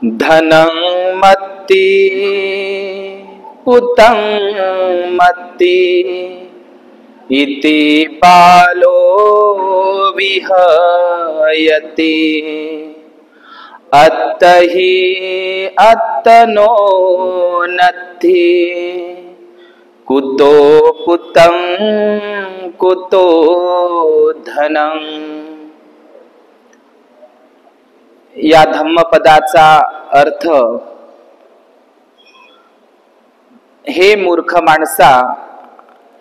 धनं मत्ति पुतं मत्ति इति बालो विहयति अत्तहि अत्तनो नत्थि कुतो पुतं कुतो धनं। या धम्मपदाचा अर्थ, हे मूर्ख माणसा,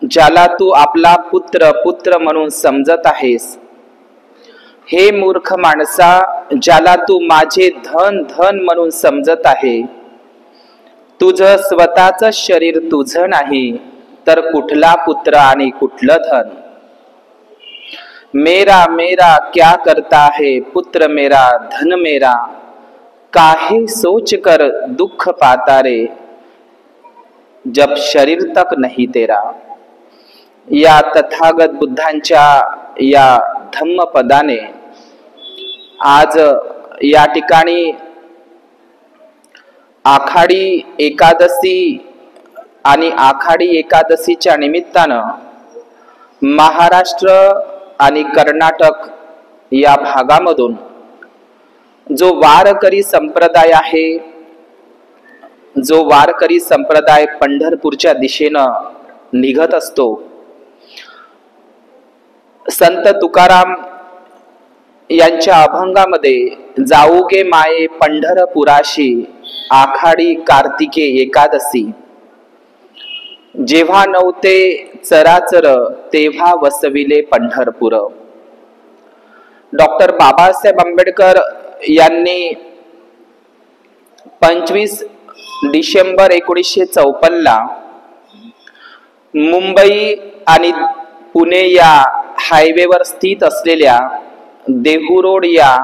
ज्याला तू आपला पुत्र पुत्र म्हणून समजत आहेस, हे मूर्ख माणसा, ज्याला तू माझे धन धन म्हणून समजत आहे, तुझं स्वतःच शरीर तुझं नाही तर कुठला पुत्र आणि कुठलं धन। मेरा मेरा क्या करता है पुत्र मेरा धन मेरा, काहे सोच कर दुख पाता रे जब शरीर तक नहीं तेरा। या तथागत बुद्धांच्या या धम्मपदाने आज या ठिकाणी आखाडी एकादशी आणि आखाडी एकादशीच्या निमित्तानं महाराष्ट्र आणि कर्नाटक या भागामधून जो वारकरी संप्रदाय आहे, जो वारकरी संप्रदाय पंढरपूरच्या दिशेनं निघत असतो, संत तुकाराम यांच्या अभंगामध्ये जाऊगे माये पंढरपुराशी आखाडी कार्तिके एकादशी, जेव्हा नव्हते चराचर तेव्हा वसविले पंढरपूर। डॉक्टर बाबासाहेब आंबेडकर यांनी 25 डिसेंबर 1954 ला मुंबई आणि पुणे या हायवेवर स्थित असलेल्या देहू या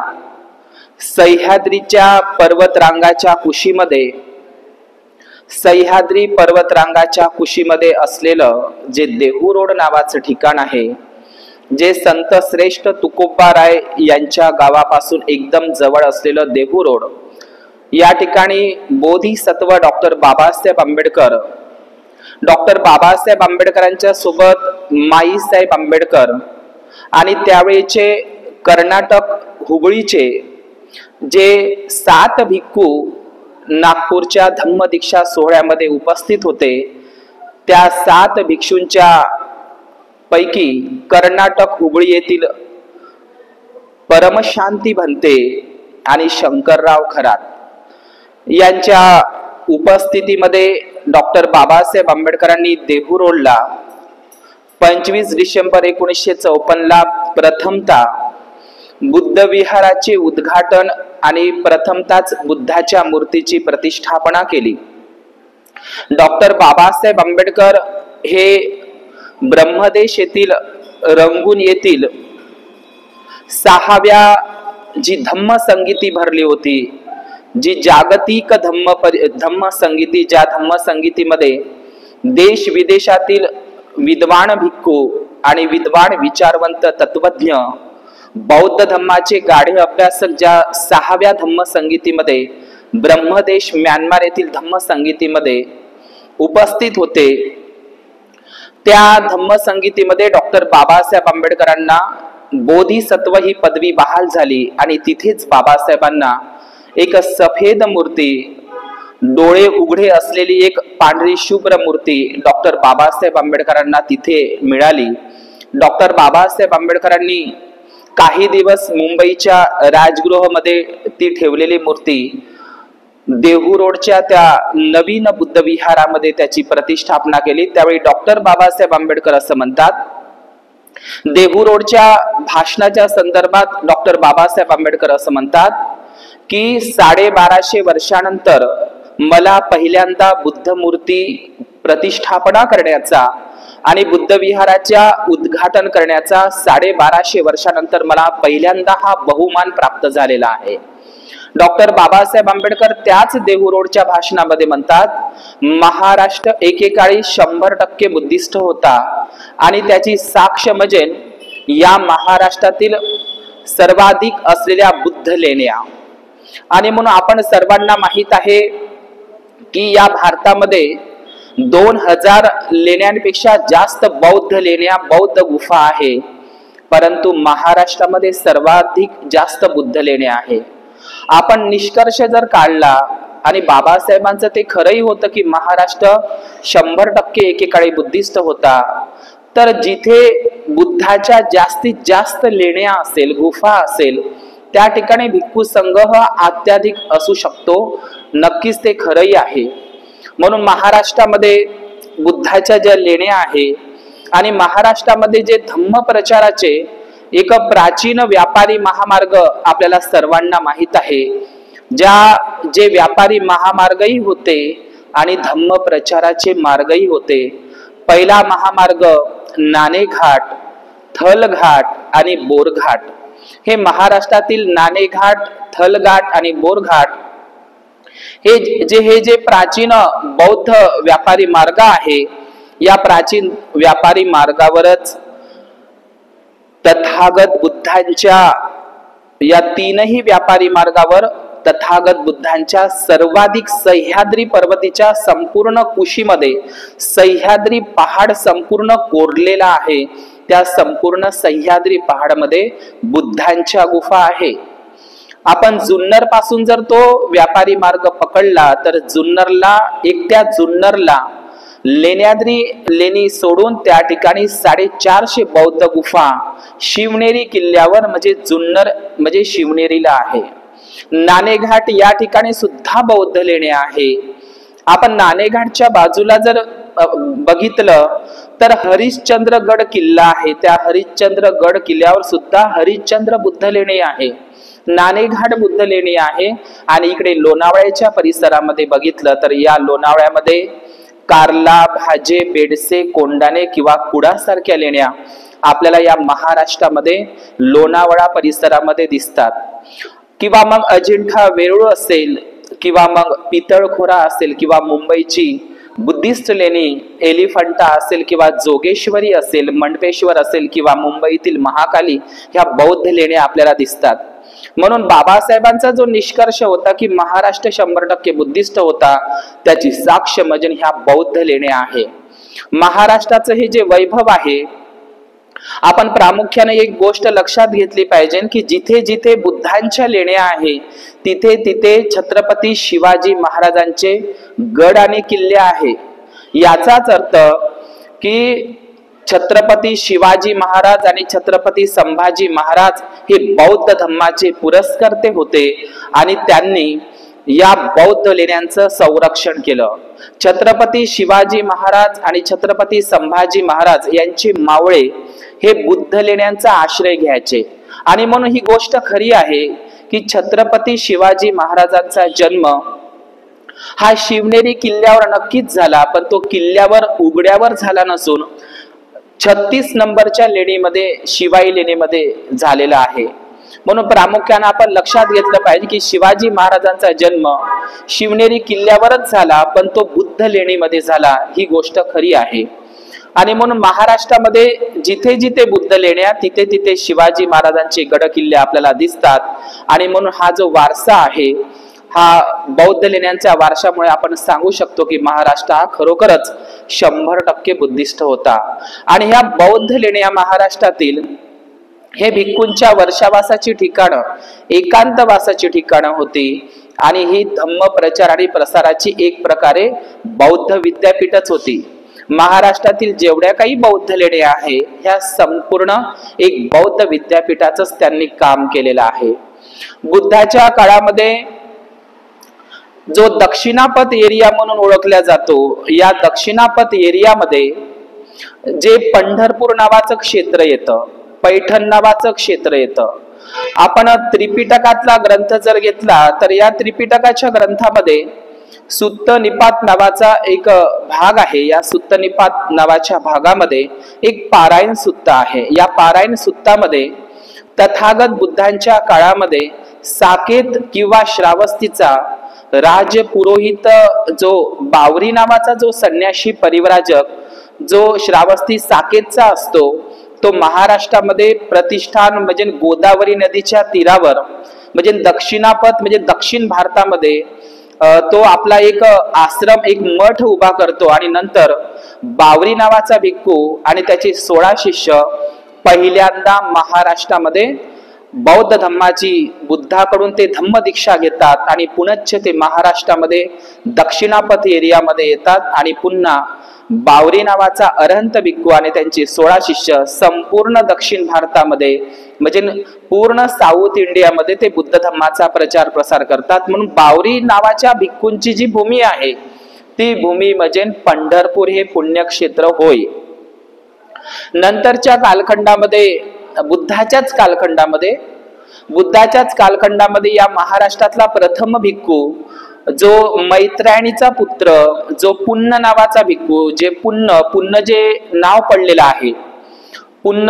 सह्याद्रीच्या पर्वतरांगाच्या कुशीमध्ये, सह्याद्री पर्वतरांगाच्या कुशीमध्ये असलेलं जे देहू रोड नावाचं ठिकाण आहे, जे संत श्रेष्ठ तुकोबाराय यांच्या गावापासून एकदम जवळ असलेलं देहू रोड, या ठिकाणी बोधिसत्व डॉक्टर बाबासाहेब आंबेडकर, डॉक्टर बाबासाहेब आंबेडकरांच्या सोबत माईसाहेब आंबेडकर आणि त्यावेळेचे कर्नाटक हुबळीचे जे 7 भिक्खू नागपूरच्या धम्मदीक्षा सोहळ्यामध्ये उपस्थित होते, त्या 7 भिक्षूंच्या पैकी कर्नाटक हुबळी येथील परमशांती भंते आणि शंकरराव खरात यांच्या उपस्थितीमध्ये डॉक्टर बाबासाहेब आंबेडकरांनी देहू रोडला 25 डिसेंबर 1954 ला प्रथमतः बुद्ध विहाराचे उद्घाटन आणि प्रथमताच बुद्धाच्या मूर्तीची प्रतिष्ठापना केली। डॉक्टर बाबासाहेब आंबेडकर हे ब्रह्मदेश येथील रंगून येथील 6व्या जी धम्म संगीती भरली होती, जी जागतिक धम्म संगीती, ज्या धम्म संगीतीमध्ये देश विदेशातील विद्वान भिक्खू आणि विद्वान विचारवंत तत्वज्ञ बौद्ध धम्माचे गाढे अभ्यासक ज्या 6व्या धम्म संगीतीमध्ये ब्रह्मदेश म्यानमार येथील धम्म संगीतीमध्ये उपस्थित होते, त्या धम्म संगीतीमध्ये डॉक्टर बाबासाहेब आंबेडकरांना बोधिसत्व ही पदवी बहाल झाली आणि तिथेच बाबासाहेबांना एक सफेद मूर्ती, डोळे उघडे असलेली एक पांढरी शुभ्र मूर्ती डॉक्टर बाबासाहेब आंबेडकरांना तिथे मिळाली। डॉक्टर बाबासाहेब आंबेडकरांनी काही दिवस मुंबईच्या राजगृहामध्ये ती ठेवलेली मूर्ती देहू रोडच्या त्या नवीन बुद्ध विहारामध्ये त्याची प्रतिष्ठापना केली। त्यावेळी डॉक्टर बाबासाहेब आंबेडकर असं म्हणतात, देहू रोडच्या भाषणाच्या संदर्भात डॉक्टर बाबासाहेब आंबेडकर असं म्हणतात की 1250 वर्षानंतर मला पहिल्यांदा बुद्ध मूर्ती प्रतिष्ठापना करण्याचा आणि बुद्ध विहाराच्या उद्घाटन करण्याचा 1250 वर्षानंतर मला पहिल्यांदा हा बहुमान प्राप्त झालेला आहे। डॉक्टर बाबासाहेब आंबेडकर त्याच देहू रोडच्या भाषणामध्ये म्हणतात, महाराष्ट्र एकेकाळी 100% बुद्धिस्ट होता आणि त्याची साक्ष म्हणजे या महाराष्ट्रातील सर्वाधिक असलेल्या बुद्ध लेण्या, आणि म्हणून आपण सर्वांना माहित आहे की या भारतामध्ये 2000 लेण्यांपेक्षा जास्त बौद्ध लेण्या, बौद्ध गुफा आहे, परंतु महाराष्ट्रामध्ये सर्वाधिक जास्त बुद्ध लेण्या आहे. आपण निष्कर्ष जर काढला, आणि बाबासाहेबांचं ते खरंही होतं की महाराष्ट्र 100% एकेकाळी बुद्धिस्ट होता, तर जिथे बुद्धाच्या जास्तीत जास्त लेण्या असेल, गुफा असेल, त्या ठिकाणी भिक्खू संघ हा अत्याधिक असू शकतो. नक्कीच ते खरंही आहे. म्हणून महाराष्ट्रामध्ये बुद्धाच्या ज्या लेण्या आहे आणि महाराष्ट्रामध्ये जे धम्म प्रचाराचे एक प्राचीन व्यापारी महामार्ग आपल्याला सर्वांना माहित आहे, जे व्यापारी महामार्गही होते आणि धम्म प्रचाराचे मार्गही होते. पहिला महामार्ग नाणेघाट, थलघाट आणि बोरघाट. हे महाराष्ट्रातील नाणेघाट, थलघाट आणि बोरघाट हे जे प्राचीन बौद्ध व्यापारी मार्ग आहे, या प्राचीन व्यापारी मार्गावरच तथागत बुद्धांच्या, या तीनही व्यापारी मार्गावर तथागत बुद्धांच्या सर्वाधिक सह्याद्री पर्वतीच्या संपूर्ण कुशीमध्ये सह्याद्री पहाड संपूर्ण कोरलेला आहे. त्या संपूर्ण सह्याद्री पहाडमध्ये बुद्धांच्या गुफा आहे. आपण जुन्नर पासून जर तो व्यापारी मार्ग पकडला तर एकट्या जुन्नरला लेण्याद्री लेणी सोडून त्या ठिकाणी 450 बौद्ध गुफा शिवनेरी किल्ल्यावर म्हणजे जुन्नर म्हणजे शिवनेरीला आहे. नाणेघाट या ठिकाणी सुद्धा बौद्ध लेण्या आहे. आपण नाणेघाटच्या बाजूला जर बघितलं तर हरिश्चंद्रगड किल्ला आहे. त्या हरिश्चंद्रगड किल्ल्यावर सुद्धा हरिश्चंद्र बुद्ध लेणी आहे, नाणेघाट बुद्ध लेणी आहे. आणि इकडे लोणावळ्याच्या परिसरामध्ये बघितलं तर या लोणावळ्यामध्ये कार्ला, भाजे, बेडसे, कोंडाणे किंवा कुडा सारख्या लेण्या आपल्याला या महाराष्ट्रामध्ये लोणावळा परिसरामध्ये दिसतात. किंवा मग अजिंठा वेरूळ असेल, किंवा मग पितळखोरा असेल, किंवा मुंबईची बुद्धिस्ट लेणी एलिफंटा असेल, किंवा जोगेश्वरी असेल, मंडपेश्वर असेल, किंवा मुंबईतील महाकाली, ह्या बौद्ध लेण्या आपल्याला दिसतात. म्हणून बाबासाहेबांचा जो निष्कर्ष होता की महाराष्ट्र 100% बुद्धिस्ट होता, त्याची साक्ष म्हणजे ह्या बौद्ध लेण्या आहे. महाराष्ट्राचं हे जे वैभव आहे, आपण प्रामुख्याने एक गोष्ट लक्षात घेतली पाहिजे की जिथे जिथे बुद्धांच्या लेण्या आहे तिथे तिथे छत्रपती शिवाजी महाराजांचे गड आणि किल्ले आहे. याचाच अर्थ की छत्रपती शिवाजी महाराज आणि छत्रपती संभाजी महाराज हे बौद्ध धम्माचे पुरस्कर्ते होते आणि त्यांनी या बौद्ध लेण्यांचं संरक्षण केलं. छत्रपती शिवाजी महाराज आणि छत्रपती संभाजी महाराज यांचे मावळे हे बुद्ध लेण्यांचा आश्रय घ्यायचे. आणि म्हणून ही गोष्ट खरी आहे की छत्रपती शिवाजी महाराजांचा जन्म हा शिवनेरी किल्ल्यावर नक्कीच झाला, पण तो किल्ल्यावर उघड्यावर झाला नसून 36 नंबरच्या लेणीमध्ये, शिवाई लेणीमध्ये झालेला आहे. म्हणून प्रामुख्याने आपण लक्षात घेतलं पाहिजे की शिवाजी महाराजांचा जन्म शिवनेरी किल्ल्यावरच झाला, पण तो बुद्ध लेणीमध्ये झाला, ही गोष्ट खरी आहे. आणि म्हणून महाराष्ट्रामध्ये जिथे जिथे बुद्ध लेण्या तिथे तिथे शिवाजी महाराजांचे गड किल्ले आपल्याला दिसतात. आणि म्हणून हा जो वारसा आहे, हा बौद्ध लेण्यांच्या वारशामुळे आपण सांगू शकतो की महाराष्ट्र हा खरोखरच 100% बुद्धिस्ट होता. आणि ह्या बौद्ध लेण्या महाराष्ट्रातील हे भिक्खूंच्या वर्षावासाची ठिकाणं, एकांतवासाची ठिकाणं होती. आणि ही धम्म प्रचार आणि प्रसाराची एक प्रकारे बौद्ध विद्यापीठच होती. महाराष्ट्रातील जेवढ्या काही बौद्ध लेण्या आहे ह्या संपूर्ण एक बौद्ध विद्यापीठाचंच त्यांनी काम केलेलं आहे. बुद्धाच्या काळामध्ये जो दक्षिणापथ एरिया म्हणून ओळखला जातो, या दक्षिणापथ एरियामध्ये जे पंढरपूर नावाचं क्षेत्र येतं, पैठण नावाचं क्षेत्र येतं. आपण त्रिपिटकातला ग्रंथ जर घेतला तर या त्रिपिटकाच्या ग्रंथामध्ये सुत्त निपात नावाचा एक भाग आहे. या सुत्त निपात नावाच्या भागामध्ये एक पारायण सुत्त आहे. या पारायण सुत्तामध्ये तथागत बुद्धांच्या काळामध्ये साकेत किंवा श्रावस्तीचा राजपुरोहित जो बावरी नावाचा जो संन्यासी परिव्राजक जो श्रावस्ती साकेतचा असतो, तो महाराष्ट्रामध्ये प्रतिष्ठान म्हणजे गोदावरी नदीच्या तीरावर म्हणजे दक्षिणापथ म्हणजे दक्षिण भारतामध्ये तो आपला एक आश्रम एक मठ उभा करतो आणि नंतर बावरी नावाचा भिक्खू आणि त्याचे 16 शिष्य पहिल्यांदा महाराष्ट्रामध्ये बौद्ध धम्माची बुद्धाकडून ते धम्म दीक्षा घेतात आणि पुनश्च ते महाराष्ट्रामध्ये दक्षिणापथ एरियामध्ये येतात आणि पुन्हा बावरी नावाचा अरहंत भिक्खू आणि त्यांचे 16 शिष्य संपूर्ण दक्षिण भारतामध्ये म्हणजे पूर्ण साऊथ इंडियामध्ये ते बुद्ध धम्माचा प्रचार प्रसार करतात. म्हणून बावरी नावाच्या भिक्खूंची जी भूमी आहे ती भूमी म्हणजे पंढरपूर हे पुण्यक्षेत्र होय. नंतरच्या कालखंडामध्ये बुद्धाच्याच कालखंडामध्ये या महाराष्ट्रातला प्रथम भिक्खू जो मैत्रायणीचा पुत्र जो पुन्न नावाचा भिक्खू, जे पुन्न जे नाव पडलेलं आहे, पुन्न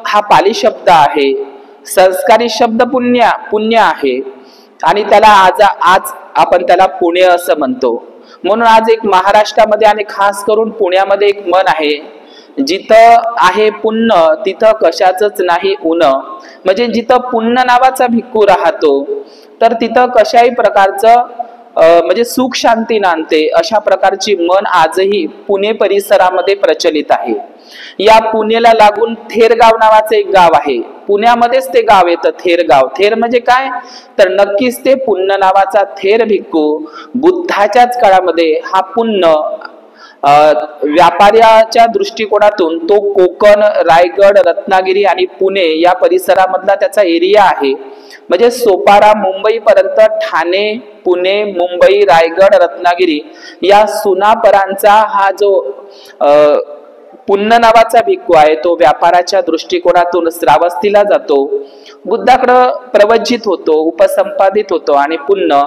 हा पाली शब्द आहे, संस्कारी शब्द पुण्य आहे आणि त्याला आज आपण त्याला पुणे असं म्हणतो. म्हणून आज एक महाराष्ट्रामध्ये आणि खास करून पुण्यामध्ये एक म्हण आहे, जिथं आहे पुण्य तिथं कशाचंच नाही उन. म्हणजे जिथं पुण्य नावाचा भिक्खू राहतो तर तिथं कशाही प्रकारचं म्हणजे सुख शांती नांदते, अशा प्रकारची म्हण आजही पुणे परिसरामध्ये प्रचलित आहे. या पुण्याला लागून थेरगाव नावाचं एक गाव आहे. पुण्यामध्येच ते गाव येतं थेरगाव. थेर म्हणजे काय तर नक्कीच ते पुण्य नावाचा थेर भिक्खू बुद्धाच्याच काळामध्ये हा पुण्य व्यापाऱ्याच्या दृष्टिकोनातून तो कोकण, रायगड, रत्नागिरी आणि पुणे या परिसरामधला त्याचा एरिया आहे. म्हणजे सोपारा मुंबई पर्यंत ठाणे, पुणे, मुंबई, रायगड, रत्नागिरी या सुनापरांचा हा जो पुण्य नावाचा भिक्खू आहे तो व्यापाराच्या दृष्टिकोनातून श्रावस्तीला जातो, बुद्धाकडं प्रवज्जित होतो, उपसंपादित होतो आणि पुन्हा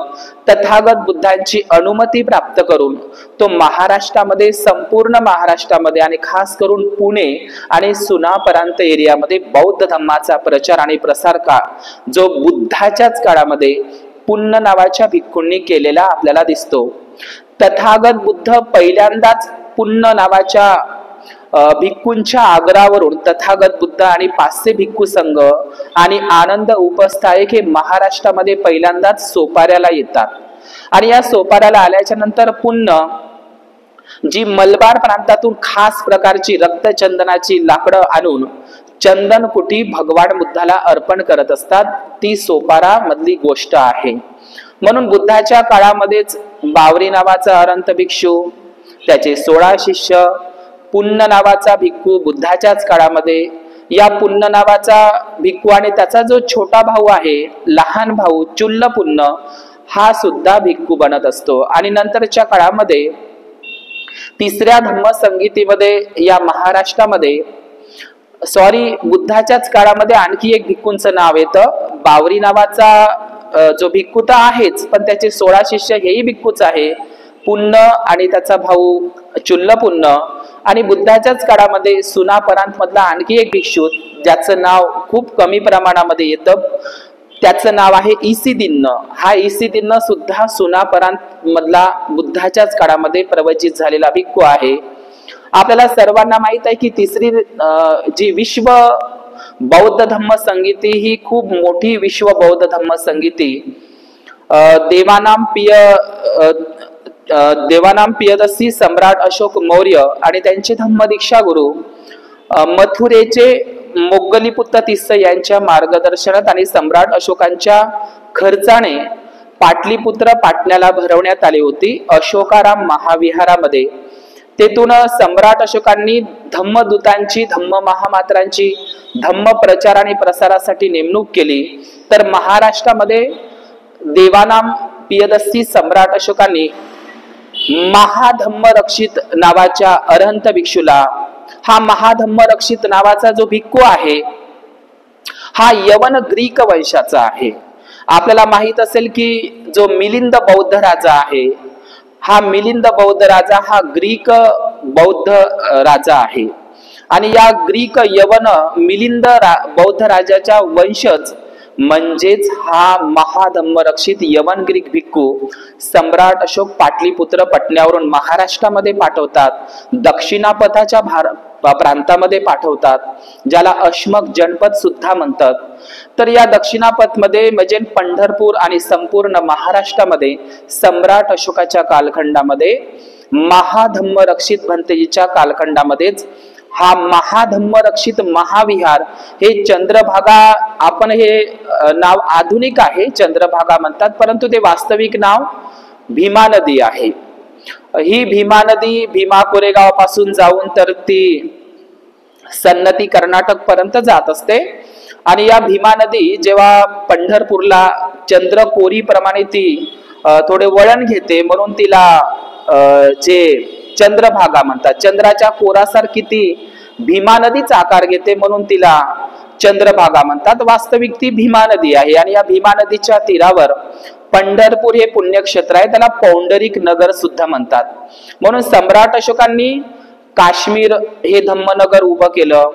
तथागत बुद्धांची अनुमती प्राप्त करून तो महाराष्ट्रामध्ये, संपूर्ण महाराष्ट्रामध्ये आणि खास करून पुणे आणि सुनापरांत एरियामध्ये बौद्ध धम्माचा प्रचार आणि प्रसार जो बुद्धाच्याच काळामध्ये पुण्य नावाच्या भिक्खूंनी केलेला आपल्याला दिसतो. तथागत बुद्ध पहिल्यांदाच पुण्य नावाच्या भिक्खूंच्या आग्रहावरून तथागत बुद्ध आणि 500 भिक्खू संघ आणि आनंद उपस्थायक हे महाराष्ट्रामध्ये पहिल्यांदाच सोपाऱ्याला येतात. आणि या सोपाऱ्याला आल्याच्या नंतर पुन्हा जी मलबार प्रांतातून खास प्रकारची रक्तचंदनाची लाकडं आणून चंदन कुटी भगवान बुद्धाला अर्पण करत असतात, ती सोपारा मधली गोष्ट आहे. म्हणून बुद्धाच्या काळामध्येच बावरी नावाचा अरहंत भिक्षू, त्याचे 16 शिष्य, पुण्य नावाचा भिक्खू बुद्धाच्याच काळामध्ये, या पुण्य नावाचा भिक्खू आणि त्याचा जो छोटा भाऊ आहे, लहान भाऊ चुल्ल पुण्य, हा सुद्धा भिक्खू बनत असतो. आणि नंतरच्या काळामध्ये तिसऱ्या धम्मसंगीतीमध्ये या महाराष्ट्रामध्ये बुद्धाच्याच काळामध्ये आणखी एक भिक्खूंचं नाव येतं. बावरी नावाचा जो भिक्खू तर आहेच, पण त्याचे 16 शिष्य हेही भिक्खूच आहे, पुण्य आणि त्याचा भाऊ चुल्ल पुण्य. आणि बुद्धाच्याच काळामध्ये सुनापरांत मधला आणखी एक भिक्षू ज्याचं नाव खूप कमी प्रमाणामध्ये येतं, त्याचं नाव आहे इसिदिन्न. हा इसिदिन्न सुद्धा सुनापरांत मधला बुद्धाच्याच काळामध्ये प्रवचित झालेला भिक्खू आहे. आपल्याला सर्वांना माहित आहे की तिसरी जी विश्व बौद्ध धम्म संगीती ही खूप मोठी विश्व बौद्ध धम्म संगीती देवानाम पियदसी सम्राट अशोक मौर्य आणि त्यांचे धम्म दीक्षा गुरु मथुरेचे मोग्गलीपुत्र तिस्स यांच्या मार्गदर्शनात आणि सम्राट अशोकांच्या खर्चाने पाटलीपुत्र पाटण्याला भरवण्यात आली होती अशोकाराम महाविहारामध्ये. तेथून सम्राट अशोकांनी धम्मदूतांची, धम्म महामात्रांची धम्म प्रचार आणि प्रसारासाठी नेमणूक केली. तर महाराष्ट्रामध्ये देवानाम पियदसी सम्राट अशोकांनी महाधम्म रक्षित नावाच्या अरहंत भिक्षूला, हा महाधम्म रक्षित नावाचा जो भिक्खू आहे हा यवन ग्रीक वंशाचा आहे. आपल्याला माहित असेल की जो मिलिंद बौद्ध राजा आहे, हा मिलिंद बौद्ध राजा हा ग्रीक बौद्ध राजा आहे. आणि या ग्रीक यवन मिलिंद बौद्ध राजाच्या वंशज म्हणजेच हा महाधम्म रक्षित यवन ग्रीक भिक्खू सम्राट अशोक पाटलीपुत्र पटण्यावरून महाराष्ट्रामध्ये पाठवतात. दक्षिणापथाच्या प्रांतामध्ये पाठवतात, ज्याला अश्मक जनपद सुद्धा म्हणतात. तर या दक्षिणापथमध्ये म्हणजे पंढरपूर आणि संपूर्ण महाराष्ट्रामध्ये सम्राट अशोकाच्या कालखंडामध्ये महाधम्मरक्षित भंतेजीच्या कालखंडामध्येच हा महाधम्मरक्षित महाविहार हे चंद्रभागा, आपण हे नाव आधुनिक आहे चंद्रभागा म्हणतात, परंतु ते वास्तविक नाव भीमा नदी आहे. ही भीमा नदी भीमा कोरेगाव पासून जाऊन तर ती सन्नती कर्नाटक पर्यंत जात असते. आणि या भीमा नदी जेव्हा पंढरपूरला चंद्रकोरी प्रमाणे ती थोडे वळण घेते, म्हणून तिला जे चंद्रभागा म्हणतात. चंद्राच्या कोरासारखी ती भीमा नदीचा आकार घेते, म्हणून तिला चंद्रभागा म्हणतात. वास्तविक ती भीमा नदी आहे. आणि या भीमा नदीच्या तीरावर पंढरपूर हे पुण्यक्षेत्र आहे, त्याला पौंडरिक नगर सुद्धा म्हणतात. म्हणून सम्राट अशोकांनी काश्मीर हे धम्मनगर उभं केलं,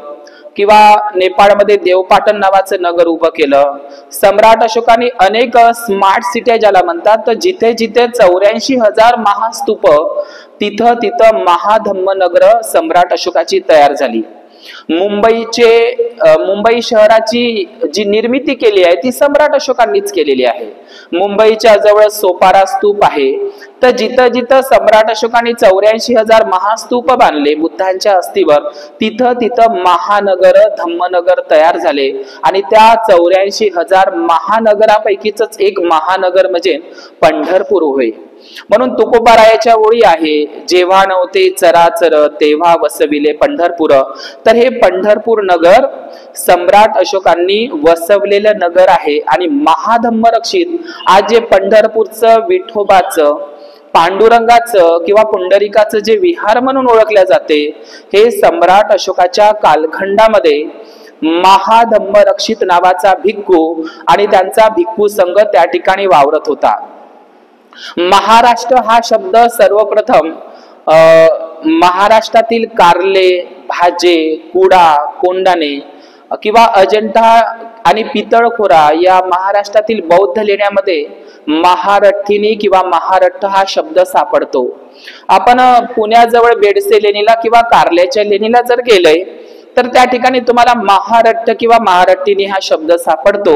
किंवा नेपाळमध्ये देवपाटण नावाचं नगर उभं केलं. सम्राट अशोकांनी अनेक स्मार्ट सिट्या ज्याला म्हणतात, तर जिथे जिथे 84,000 महास्तूप तिथं तिथं महाधम्मनगर सम्राट अशोकाची तयार झाली. मुंबई शहराची जी निर्मिती केली आहे ती सम्राट अशोकांनीच केलेली आहे. मुंबईच्या जवळ सोपारा स्तूप आहे, तर जिथं जिथं सम्राट अशोकांनी 84,000 महास्तूप बांधले बुद्धांच्या अस्थीवर, तिथं तिथं महानगर धम्मनगर तयार झाले. आणि त्या 84,000 महानगरापैकीच एक महानगर म्हणजे पंढरपूर होय. म्हणून तुकोबारायाच्या ओळी आहे, जेव्हा नव्हते चराचर तेव्हा वसविले पंढरपूर. तर हे पंढरपूर नगर सम्राट अशोकांनी वसवलेलं नगर आहे. आणि महाधम्मरक्षित आज जे पंढरपूरचं विठोबाचं पांडुरंगाचं किंवा पुंडरिकाचं जे विहार म्हणून ओळखले जाते, हे सम्राट अशोकाच्या कालखंडामध्ये महाधम्मरक्षित नावाचा भिक्खू आणि त्यांचा भिक्खू संघ त्या ठिकाणी वावरत होता. महाराष्ट्र हा शब्द सर्वप्रथम महाराष्ट्रातील कारले, भाजे, कुडा, कोंडाणे किंवा अजंठा आणि पितळखोरा या महाराष्ट्रातील बौद्ध लेण्यांमध्ये महारठ्ठिणी किंवा महारठ्ठ हा शब्द सापडतो. आपण पुण्याजवळ बेडसे लेणीला किंवा कारल्याच्या लेणीला जर गेलंय तर त्या ठिकाणी तुम्हाला महारठ्ठ किंवा महारठ्ठिणी हा शब्द सापडतो.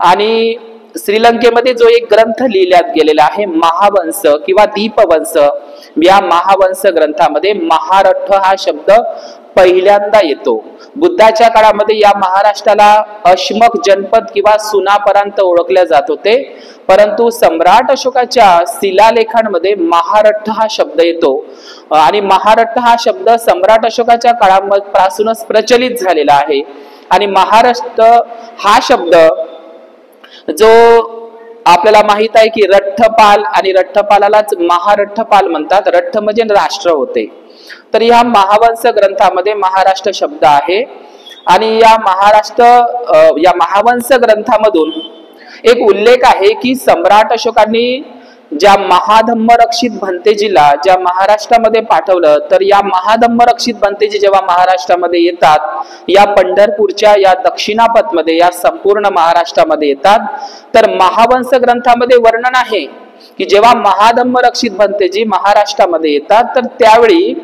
आणि श्रीलंकेमध्ये जो एक ग्रंथ लिहिण्यात गेलेला आहे महावंश किंवा दीपवंश, या महावंश ग्रंथामध्ये महारठ्ठ हा शब्द पहिल्यांदा येतो. बुद्धाच्या काळामध्ये या महाराष्ट्राला अश्मक जनपद किंवा सुनापरांत ओळखले जात होते, परंतु सम्राट अशोकाच्या शिलालेखांमध्ये महारठ्ठ हा शब्द येतो. आणि महारठ्ठ हा शब्द सम्राट अशोकाच्या काळापासूनच प्रचलित झालेला आहे. आणि महाराष्ट्र हा शब्द जो आपल्याला माहित आहे की रठ्ठपाल, आणि रठ्ठपालालाच महारठ्ठपाल म्हणतात. रठ्ठ म्हणजे राष्ट्र होते. तर या महावंश ग्रंथामध्ये महाराष्ट्र शब्द आहे. आणि या महावंश ग्रंथामधून एक उल्लेख आहे की सम्राट अशोकांनी ज्या महाधम्मरक्षित भंतेजीला ज्या महाराष्ट्रामध्ये पाठवलं, तर या महाधम्मरक्षित भंतेजी जेव्हा महाराष्ट्रामध्ये येतात, या पंढरपूरच्या या दक्षिणापथमध्ये या संपूर्ण महाराष्ट्रामध्ये येतात, तर महावंश ग्रंथामध्ये वर्णन आहे की जेव्हा महाधम्मरक्षित भंतेजी महाराष्ट्रामध्ये येतात, तर त्यावेळी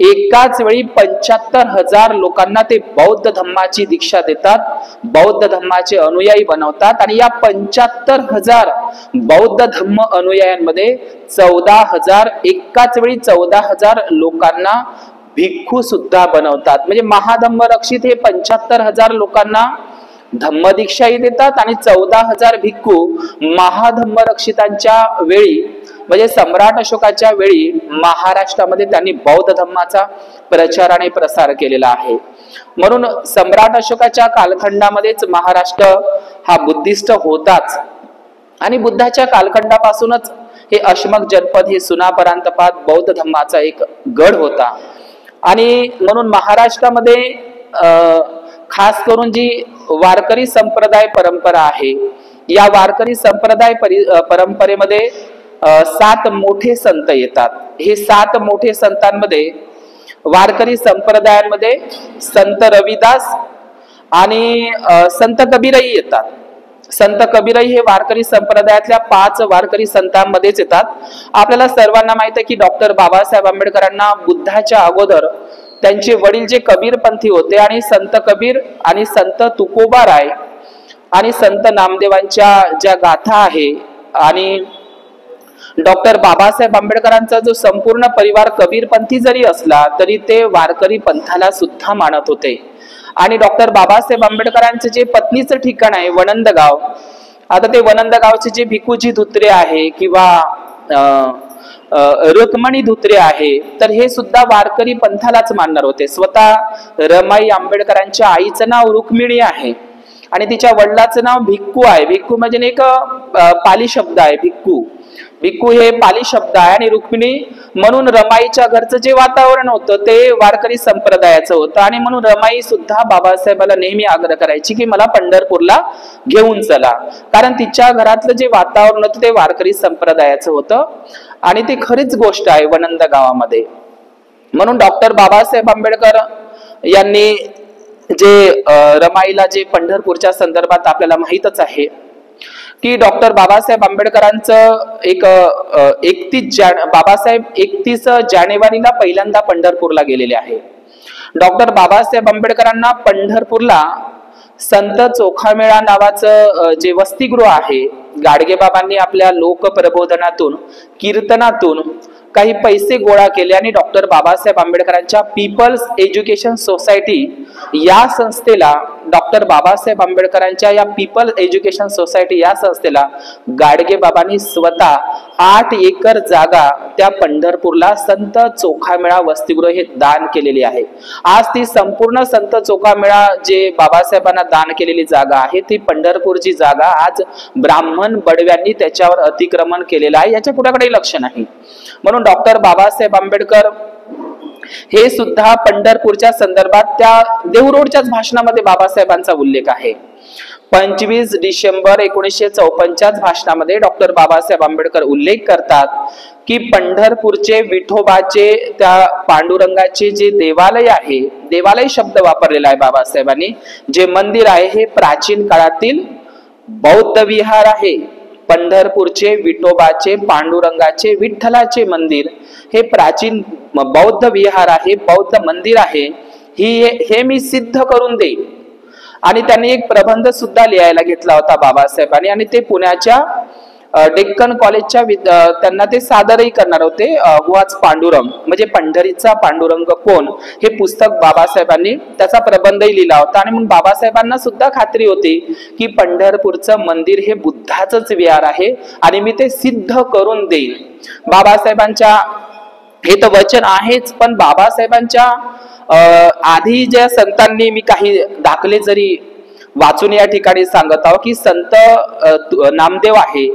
एकाच वेळी 75,000 लोकांना ते बौद्ध धम्माची दीक्षा देतात, बौद्ध धम्माचे अनुयायी बनवतात. आणि या 75,000 बौद्ध धम्म अनुयायांमध्ये 14,000 एकाच वेळी 14,000 लोकांना भिक्खू सुद्धा बनवतात. म्हणजे महाधम्मरक्षित हे 75,000 लोकांना धम्मदीक्षाही देतात आणि 14,000 भिक्खू महाधम्मरक्षितांच्या वेळी म्हणजे सम्राट अशोकाच्या वेळी महाराष्ट्रामध्ये त्यांनी बौद्ध धम्माचा प्रचार आणि प्रसार केलेला आहे. म्हणून सम्राट अशोकाच्या कालखंडामध्येच महाराष्ट्र हा बुद्धिस्ट होताच. आणि बुद्धाच्या कालखंडापासूनच हे अश्मक जनपद हे सुनापरांतपात बौद्ध धम्माचा एक गड होता. आणि म्हणून महाराष्ट्रामध्ये खास करून जी वारकरी संप्रदाय परंपरा आहे, या वारकरी संप्रदाय परंपरेमध्ये 7 मोठे संत येतात. हे 7 मोठे संतांमध्ये वारकरी संप्रदायांमध्ये संत रविदास आणि संत कबीरही येतात. संत कबीरही हे वारकरी संप्रदायातल्या 5 वारकरी संतांमध्येच येतात. आपल्याला सर्वांना माहित आहे की डॉक्टर बाबासाहेब आंबेडकरांना बुद्धाच्या अगोदर त्यांचे वडील जे कबीरपंथी होते आणि संत कबीर आणि संत तुकोबाराय आणि संत नामदेवांच्या ज्या गाथा आहे आणि डॉक्टर बाबासाहेब आंबेडकरांचा जो संपूर्ण परिवार कबीरपंथी जरी असला तरी ते वारकरी पंथाला सुद्धा मानत होते। आणि डॉक्टर बाबासाहेब आंबेडकरांचे जे पत्नीचं ठिकाण आहे वनंदगाव, आता ते वनंदगावचे जे भिकूजी धुत्रे आहे किंवा रुक्मणी धुत्रे आहे, तर हे सुद्धा वारकरी पंथालाच मानणार होते। स्वतः रमाई आंबेडकरांच्या आईचं नाव रुक्मिणी आहे आणि तिच्या वडिलाचं नाव भिक्खू आहे। भिक्खू म्हणजे एक पाली शब्द आहे भिक्खू, भिक्खू हे पाली शब्द आहे आणि रुक्मिणी म्हणून रमाईच्या घरचं जे वातावरण होतं ते वारकरी संप्रदायाचं होतं आणि म्हणून रमाई सुद्धा बाबासाहेबाला नेहमी आग्रह करायची की मला पंढरपूरला घेऊन चला, कारण तिच्या घरातलं जे वातावरण होतं ते वारकरी संप्रदायाचं होतं आणि ते खरीच गोष्ट आहे वनंद गावामध्ये। म्हणून डॉक्टर बाबासाहेब आंबेडकर यांनी जे रमाईला जे पंढरपूरच्या संदर्भात आपल्याला माहीतच आहे की डॉक्टर बाबासाहेब आंबेडकरांचं बाबासाहेब 31 जानेवारीला पहिल्यांदा पंढरपूरला गेलेले आहे। डॉक्टर बाबासाहेब आंबेडकरांना पंढरपूरला संत चोखामेळा नावाचं जे वसतिगृह आहे, गाडगे बाबांनी आपल्या लोकप्रबोधनातून कीर्तनातून काही पैसे गोळा केले आणि डॉक्टर बाबासाहेब आंबेडकरांच्या पीपल्स एज्युकेशन सोसायटी या संस्थेला, डॉक्टर बाबासाहेब आंबेडकरांच्या या पीपल एज्युकेशन सोसायटी या संस्थेला गाडगे बाबांनी स्वतः 8 एकर जागा त्या पंढरपूरला संत चोखामेळा वसतिगृह हे दान केलेली आहे। आज ती संपूर्ण संत चोखामेळा जे बाबासाहेबांना दान केलेली जागा आहे ती पंढरपूरची जागा आज ब्राह्मण बडव्यांनी त्याच्यावर अतिक्रमण केलेलं आहे, याच्या कुणाकडेही लक्ष नाही। म्हणून डॉक्टर बाबासाहेब आंबेडकर हे सुद्धा पंढरपूरच्या संदर्भात त्या देहरोडच्याच भाषणामध्ये बाबासाहेबांचा उल्लेख आहे। 25 डिसेंबर 1954 भाषणामध्ये डॉक्टर बाबासाहेब आंबेडकर उल्लेख करतात की पंढरपूरचे विठोबाचे त्या पांडुरंगाचे जे देवालय आहे, देवालय शब्द वापरलेला आहे बाबासाहेबांनी, जे मंदिर आहे हे प्राचीन काळातील बौद्ध विहार आहे। पंढरपूरचे विठोबाचे पांडुरंगाचे विठ्ठलाचे मंदिर हे प्राचीन बौद्ध विहार आहे, बौद्ध मंदिर आहे, हे मी सिद्ध करून देईन। आणि त्यांनी एक प्रबंध सुद्धा लिहायला घेतला होता बाबासाहेबांनी आणि ते पुण्याच्या डेक्कन कॉलेजच्या त्यांना ते सादरही करणार होते। हुआच पांडुरंग म्हणजे पंढरीचा पांडुरंग कोण, हे पुस्तक बाबासाहेबांनी त्याचा प्रबंधही लिहिला होता आणि मग बाबासाहेबांना सुद्धा खात्री होती की पंढरपूरचं मंदिर हे बुद्धाचंच विहार आहे आणि मी ते सिद्ध करून देईन। बाबासाहेबांच्या हे तर वचन आहेच, पण बाबासाहेबांच्या आधी ज्या संतांनी मी काही दाखले जरी वाचून या ठिकाणी सांगत आहोत की संत नामदेव आहे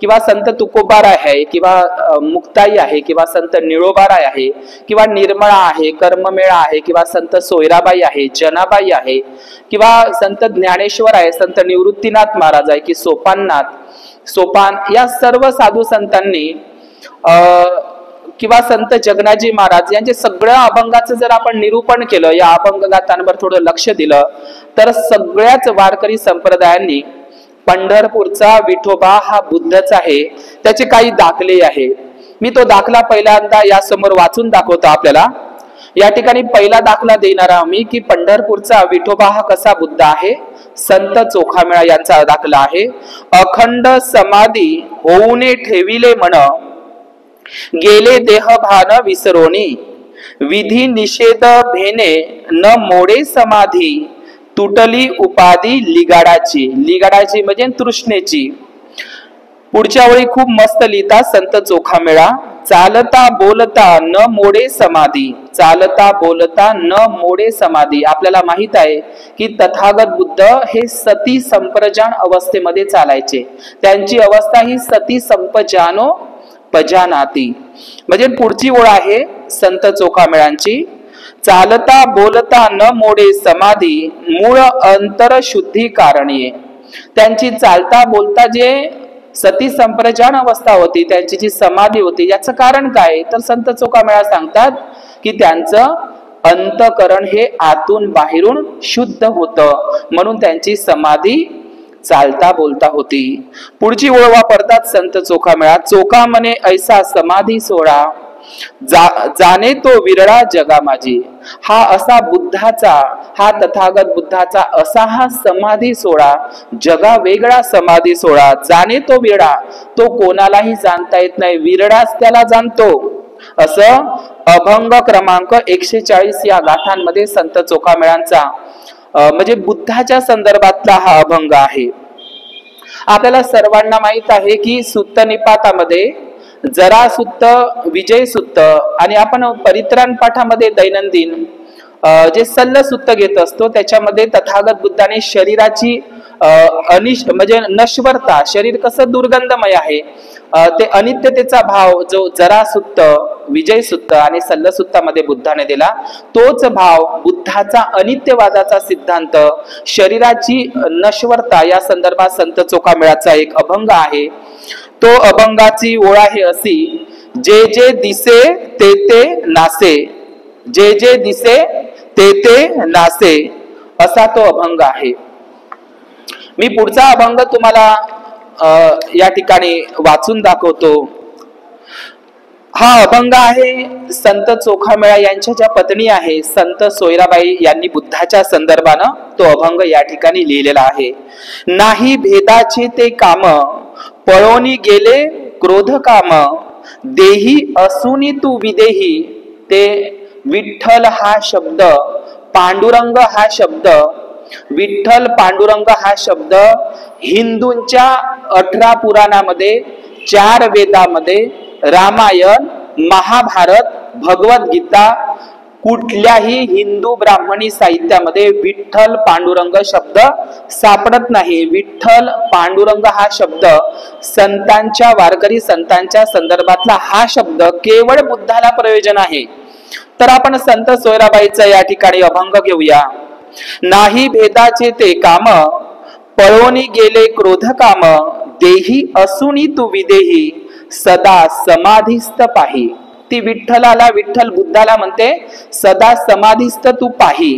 किंवा संत तुकोबाराय आहे किंवा मुक्ताई आहे किंवा संत निळोबाराय आहे किंवा निर्मळा आहे, कर्ममेळा आहे किंवा संत सोयराबाई आहे, जनाबाई आहे किंवा संत ज्ञानेश्वर आहे, संत निवृत्तीनाथ महाराज आहे की सोपान या सर्व साधू संतांनी किंवा संत जगनाजी महाराज यांचे सगळ्या अभंगाचं जर आपण निरूपण केलं, या अभंग गाथांवर थोडं लक्ष दिलं तर सगळ्याच वारकरी संप्रदायांनी पंढरपूरचा विठोबा हा बुद्धच आहे, त्याचे काही दाखले आहे। मी तो दाखला पहिल्यांदा या समोर वाचून दाखवतो आपल्याला। या ठिकाणी पहिला दाखला देणार आम्ही की पंढरपूरचा विठोबा हा कसा बुद्ध आहे। संत चोखामेळा यांचा दाखला आहे। अखंड समाधी होऊने ठेविले मन, गेले देह भान विसरोनी, विधी निषेध भेने न मोडे समाधी, तुटली उपाधी लिगाडाची म्हणजे तृष्णेची। पुढच्या वेळी खूप मस्त लिहिता संत चोखामेळा, चालता बोलता न मोडे समाधी, चालता बोलता न मोडे समाधी। आपल्याला माहित आहे की तथागत बुद्ध हे सती संप्रजान अवस्थेमध्ये चालायचे, त्यांची अवस्था ही सती संपजानो पजानाती। म्हणजे पुढची ओळ आहे संत चोखामेळांची, चालता बोलता न मोडे समाधी, मूळ अंतर शुद्धी कारणी। त्यांची चालता बोलता जे सती संप्रजान अवस्था होती, त्यांची जी समाधी होती, याचं कारण काय तर संत चोखामेळा सांगतात की त्यांचं अंतकरण हे आतून बाहेरून शुद्ध होतं, म्हणून त्यांची समाधी चालता बोलता होती। पुढची ओळ वापरतात संत चोखामेळा, चोखा मने ऐसा समाधी सोडा, जाणे तो विरळा जगा माझी. हा असा बुद्धाचा, हा तथागत बुद्धाचा असा हा समाधी सोहळा, जगा वेगळा समाधी सोहळा, जाणे तो विरळा, तो कोणालाही जाणता येत नाही, विरळाच त्याला जाणतो. असं अभंग क्रमांक 140 या गाथांमध्ये संत चोखामेळांचा म्हणजे बुद्धाच्या संदर्भातला हा अभंग आहे. आपल्याला सर्वांना माहित आहे की सुत्त निपातामध्ये जरासुत्त, विजयसुत्त आणि आपण परित्राण पाठामध्ये दैनंदिन जे सल्लसुत्त घेत असतो त्याच्यामध्ये तथागत बुद्धाने शरीराची म्हणजे नश्वरता, शरीर कसं दुर्गंधमय आहे ते अनित्यतेचा भाव जो जरासुत्त, विजयसुत्त आणि सल्लसुत्तामध्ये बुद्धाने दिला, तोच भाव बुद्धाचा अनित्यवादाचा सिद्धांत, शरीराची नश्वरता या संदर्भात संत चोखामेळाचा एक अभंग आहे. तो अभंगाची ओळ आहे अशी, जे जे दिसे ते ते नासे, जे जे दिसे ते ते नासे, असा तो अभंग आहे. मी पुढचा अभंग तुम्हाला या ठिकाणी वाचून दाखवतो. हा अभंग आहे संत चोखामेळा यांच्या ज्या पत्नी आहे संत सोयराबाई यांनी बुद्धाच्या संदर्भानं तो अभंग या ठिकाणी लिहिलेला आहे. नाही भेदाचे ते काम, पळोनी गेले क्रोध काम, देही असुनी तू विदेही. ते विठ्ठल हा शब्द, पांडुरंग हा शब्द, विठ्ठल पांडुरंग हा शब्द हिंदूंच्या 18 पुराणामध्ये, 4 वेदामध्ये, रामायण, महाभारत, भगवद्गीता, कुठल्याही हिंदू ब्राह्मणी साहित्यामध्ये विठ्ठल पांडुरंग शब्द सापडत नाही. विठ्ठल पांडुरंग हा शब्द संतांच्या, वारकरी संतांच्या संदर्भातला हा शब्द केवळ बुद्धाला प्रयोजन आहे. तर आपण संत सोयराबाईचा या ठिकाणी अभंग घेऊया. नाही भेदाचे ते काम, पळोनी गेले क्रोध काम, देही असुनी तू विदेही, सदा समाधीस्थ पाही. ती विठ्ठलाला, विठ्ठल बुद्धाला म्हणते सदा समाधीस्थ तू पाही.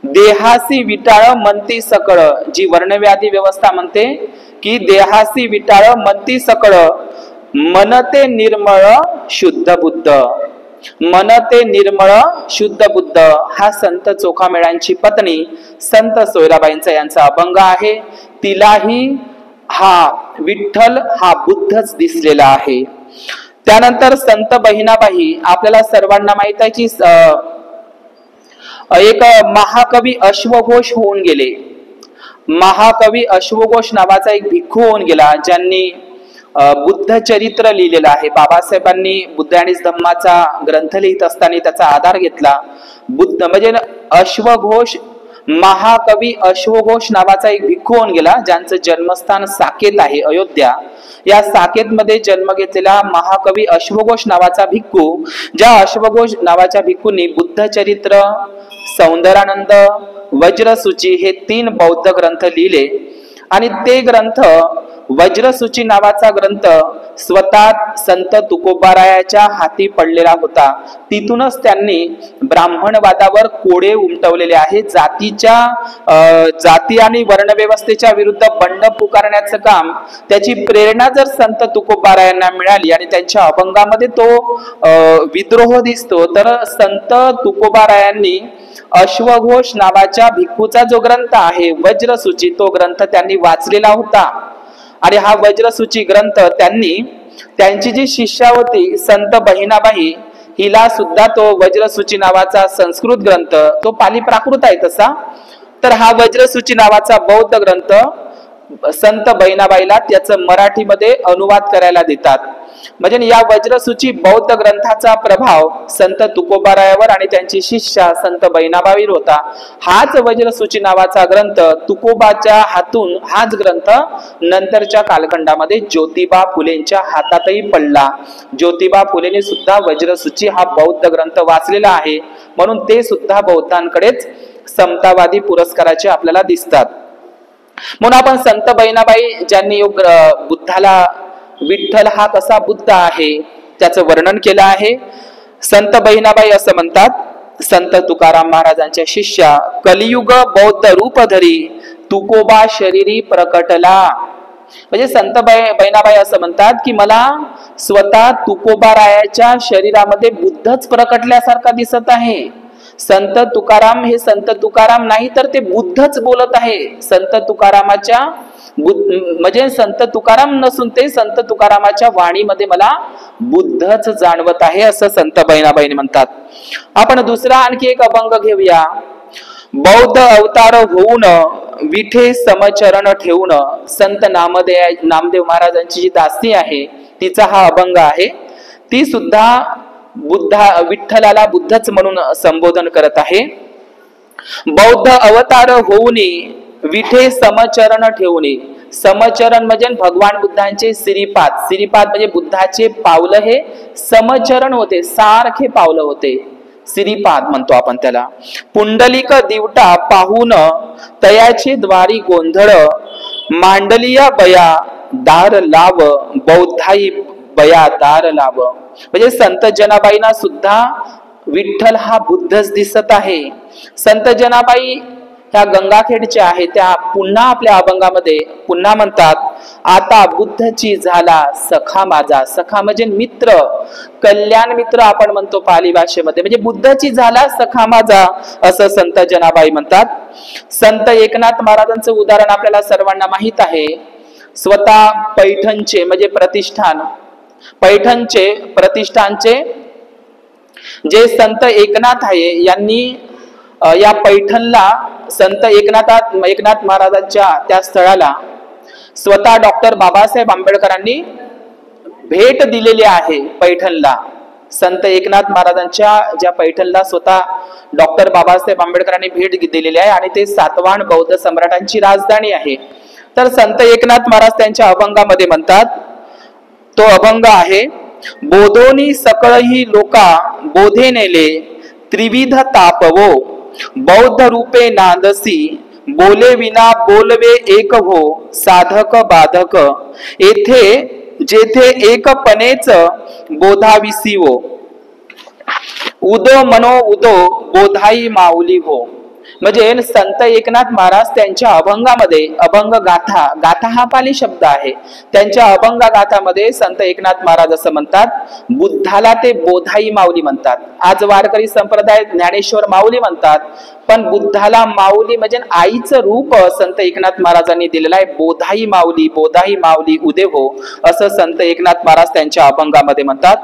देहासी विटाळ मनती सकळ, जी वर्णव्याधी व्यवस्था म्हणते की देहासी विटाळ मनती सकळ, मनते निर्मळ शुद्ध बुद्ध. मनते निर्मळ शुद्ध बुद्ध हा संत चोखामेळांची पत्नी संत सोयराबाईंचा यांचा अभंग आहे. तिलाही हा विठ्ठल हा बुद्धच दिसलेला आहे. त्यानंतर संत बहिणाबाई, आपल्याला सर्वांना माहित आहे की एक महाकवी अश्वघोष होऊन गेले. महाकवी अश्वघोष नावाचा एक भिक्खू होऊन गेला, ज्यांनी बुद्ध चरित्र लिहिलेलं आहे. बाबासाहेबांनी बुद्ध आणि धम्माचा ग्रंथ लिहित असताना त्याचा आधार घेतला. बुद्ध म्हणजे अश्वघोष, महाकवी अश्वघोष नावाचा एक भिक्खू होऊन गेला, ज्यांचं जन्मस्थान साकेत आहे, अयोध्या. या साकेत मध्ये जन्म घेतलेला महाकवी अश्वघोष नावाचा भिक्खू, ज्या अश्वघोष नावाच्या भिक्खूंनी बुद्ध चरित्र, सौंदरानंद, वज्रसूची हे 3 बौद्ध ग्रंथ लिहिले. आणि ते ग्रंथ, वज्रसूची नावाचा ग्रंथ स्वतः संत तुकोबारायाच्या हाती पडलेला होता. तिथूनच त्यांनी ब्राह्मणवादावर कोडे उमटवलेले आहे. जाती आणि वर्णव्यवस्थेच्या विरुद्ध बंड पुकारण्याचं काम, त्याची प्रेरणा जर संत तुकोबारायांना मिळाली आणि त्यांच्या अभंगामध्ये तो विद्रोह दिसतो, तर संत तुकोबारायांनी अश्वघोष नावाच्या भिक्खूचा जो ग्रंथ आहे वज्रसूची, तो ग्रंथ त्यांनी वाचलेला होता. आणि हा वज्रसूची ग्रंथ त्यांनी, त्यांची जी शिष्या होती संत बहिणाबाई, हिला सुद्धा तो वज्रसूची नावाचा संस्कृत ग्रंथ, तो पाली प्राकृत आहे तसा, तर हा वज्रसूची नावाचा बौद्ध ग्रंथ संत बहिणाबाईला त्याचं मराठीमध्ये अनुवाद करायला देतात. म्हणजे या वज्रसूची बौद्ध ग्रंथाचा प्रभाव संत तुकोबारायावर आणि त्यांची शिष्या संत बहिणाबाईवर होता. हाच वज्रसूची नावाचा ग्रंथ तुकोबाच्या हातून, हाच ग्रंथ नंतरच्या कालखंडामध्ये ज्योतिबा फुलेंच्या हातातही पडला. ज्योतिबा फुलेने सुद्धा वज्रसूची हा बौद्ध ग्रंथ वाचलेला आहे, म्हणून ते सुद्धा बौद्धांकडेच समतावादी पुरस्काराचे आपल्याला दिसतात. म्हणून आपण संत बहिणाबाई, ज्यांनी बुद्धाला, विठ्ठल हा कसा बुद्ध आहे त्याचं वर्णन केलं आहे. संत बहिणाबाई असं म्हणतात, संत तुकाराम महाराजांच्या शिष्या, कलियुग बौद्ध रूप धरी तुकोबा शरीरी प्रकटला. म्हणजे संत बहिणाबाई असं म्हणतात की मला स्वतः तुकोबारायाच्या शरीरामध्ये बुद्धच प्रकटल्यासारखा दिसत आहे. संत तुकाराम हे संत तुकाराम नाही तर ते बुद्धच बोलत आहे. संत तुकारामाच्या म्हणजे संत तुकाराम नसून ते संत तुकारामाच्या वाणीमध्ये मला बुद्धच जाणवत आहे असं संत बहिणाबाई म्हणतात. आपण दुसरा आणखी एक अभंग घेऊया. बौद्ध अवतार होऊन विठे समचरण ठेवून, संत नामदेव महाराजांची जी दासी आहे तिचा हा अभंग आहे. ती सुद्धा विठ्ठलाला बुद्धच म्हणून संबोधन करत आहे. बौद्ध अवतार होऊन विठे समचरण ठेवणे. समचरण म्हणजे भगवान बुद्धांचे श्रीपाद. श्रीपाद म्हणजे बुद्धाचे पावलं हे समचरण होते, सारखे पावलं होते, श्रीपाद म्हणतो आपण त्याला. पुंडलिक दिवटा पाहून तयाचे द्वारी गोंधळ, मांडलिया बया दार लाव, बौद्धाई बया दार लाव. म्हणजे संत जनाबाईंना सुद्धा विठ्ठल हा बुद्धच दिसत आहे. संत जनाबाई ह्या गंगाखेडच्या आहे, त्या पुन्हा आपल्या अभंगामध्ये पुन्हा म्हणतात, आता बुद्धची झाला सखा माझा. सखा म्हणजे मित्र, कल्याण मित्र आपण म्हणतो पाली भाषेमध्ये, म्हणजे बुद्धची झाला सखा माझा असं संत जनाबाई म्हणतात. संत एकनाथ महाराजांचं उदाहरण आपल्याला सर्वांना माहित आहे. स्वतः पैठणचे म्हणजे पैठणचे प्रतिष्ठानचे जे संत एकनाथ आहे यांनी या पैठणला संत एकनाथ महाराजांच्या त्या स्थळाला स्वतः डॉक्टर बाबासाहेब आंबेडकरांनी भेट दिलेली आहे. पैठणला संत एकनाथ महाराजांच्या ज्या पैठणला स्वतः डॉक्टर बाबासाहेब आंबेडकरांनी भेट दिलेली आहे आणि ते सातवाहन बौद्ध सम्राटांची राजधानी आहे. तर संत एकनाथ महाराज त्यांच्या अभंगामध्ये म्हणतात, तो अभंग आहे, बोधोनी सकळही लोका बोधे नेले, त्रिविध तापवो बौद्ध रूपे नांदसी, बोले विना बोलवे एक हो, साधक बाधक येथे जेथे एकपणेच बोधाविसीवो, उदो मनो उदो बोधाई माऊली हो. म्हणजे संत एकनाथ महाराज त्यांच्या अभंगामध्ये, अभंग गाथा, गाथा हा पाली शब्द आहे, त्यांच्या अभंग गाथामध्ये संत एकनाथ महाराज असं म्हणतात, बुद्धाला ते बोधाई माऊली म्हणतात. आज वारकरी संप्रदाय ज्ञानेश्वर माऊली म्हणतात, पण बुद्धाला माऊली म्हणजे आईचं रूप संत एकनाथ महाराजांनी दिलेलं आहे. बोधाई माऊली उदे हो असं संत एकनाथ महाराज त्यांच्या अभंगामध्ये म्हणतात.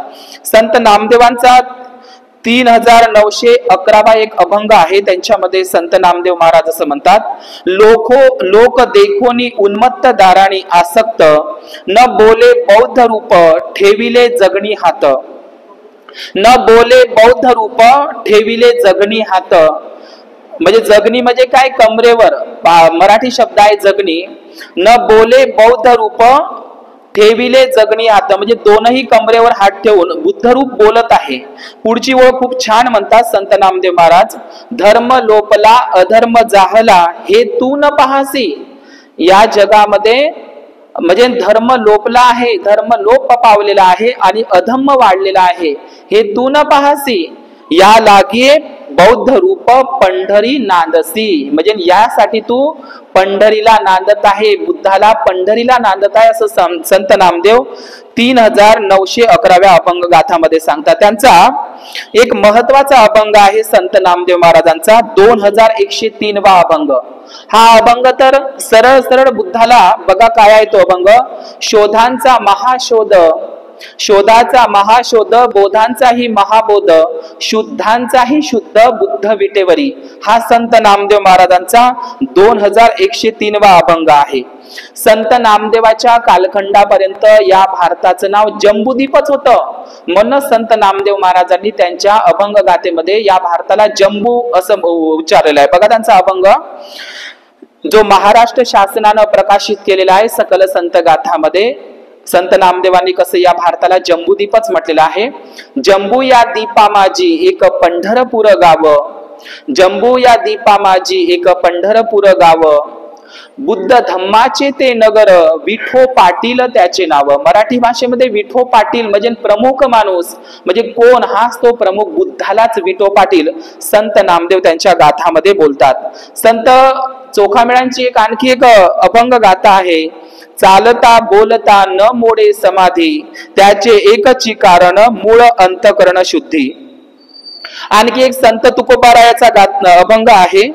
संत नामदेवांचा 3911 एक अभंग आहे, त्यांच्यामध्ये संत नामदेव महाराज असं म्हणतात, लोक देखोनी उन्मत्त दाराणी आसक्त, न बोले बौद्ध रूप ठेविले जगणी हात. न बोले बौद्ध रूप ठेविले जगणी हात. म्हणजे जगणी म्हणजे काय, कमरेवर, मराठी शब्द आहे जगणी. न बोले बौद्ध रूप ठेविले जगणी हात, म्हणजे दोनही कमरेवर हात ठेवून बुद्धरूप बोलत आहे. पुढची ओळ खूप छान म्हणतात संत नामदेव महाराज, धर्म लोपला अधर्म जाहला हे तू न पाहासी. या जगामध्ये म्हणजे धर्म लोपला आहे, धर्म लोप पावलेला आहे आणि अधर्म वाढलेला आहे, हे तू न पाहासी. या लागे बौद्ध रूप पंढरी नांदसी. म्हणजे यासाठी तू पंढरीला नांदत आहे, बुद्धाला पंढरीला नांदत आहे असं संत नामदेव 3911 अभंग गाथामध्ये सांगतात. त्यांचा एक महत्वाचा अभंग आहे संत नामदेव महाराजांचा 2103 अभंग. हा अभंग तर सरळ सरळ बुद्धाला बघा काय आहे तो अभंग, शोधांचा महाशोध, शोधाचा महाशोध, बोधांचाही महाबोध, शुद्धांचाही शुद्ध बुद्ध विटेवरी. हा संत नामदेव महाराजांचा 2103 अभंग आहे. संत नामदेवाच्या कालखंडापर्यंत या भारताचं नाव जम्बूद्वीपच होतं, म्हणून संत नामदेव महाराजांनी त्यांच्या अभंग गाथेमध्ये या भारताला जम्बू असं उच्चारलेलं आहे. बघा त्यांचा अभंग जो महाराष्ट्र शासनानं प्रकाशित केलेला आहे सकल संत गाथामध्ये, संत नामदेवांनी कसं या भारताला जम्बूद्वीपच म्हटलेलं आहे. जम्बू या दीपा माझी एक पंढरपूर गाव, जम्बू या दीपा माझी एक पंढरपूर गाव, बुद्ध धम्माचे ते नगर, विठो पाटील त्याचे नाव. मराठी भाषेमध्ये विठो पाटील म्हणजे प्रमुख माणूस, म्हणजे कोण, हाच तो प्रमुख बुद्धालाच विठो पाटील संत नामदेव त्यांच्या गाथामध्ये बोलतात. संत चोखामेळांची एक आणखी एक अभंग गाथा आहे, चालता बोलता न मोडे समाधी, त्याचे एकची कारण मूळ अंतकरण शुद्धी. आणखी एक संत तुकोबारायाचा अभंग आहे.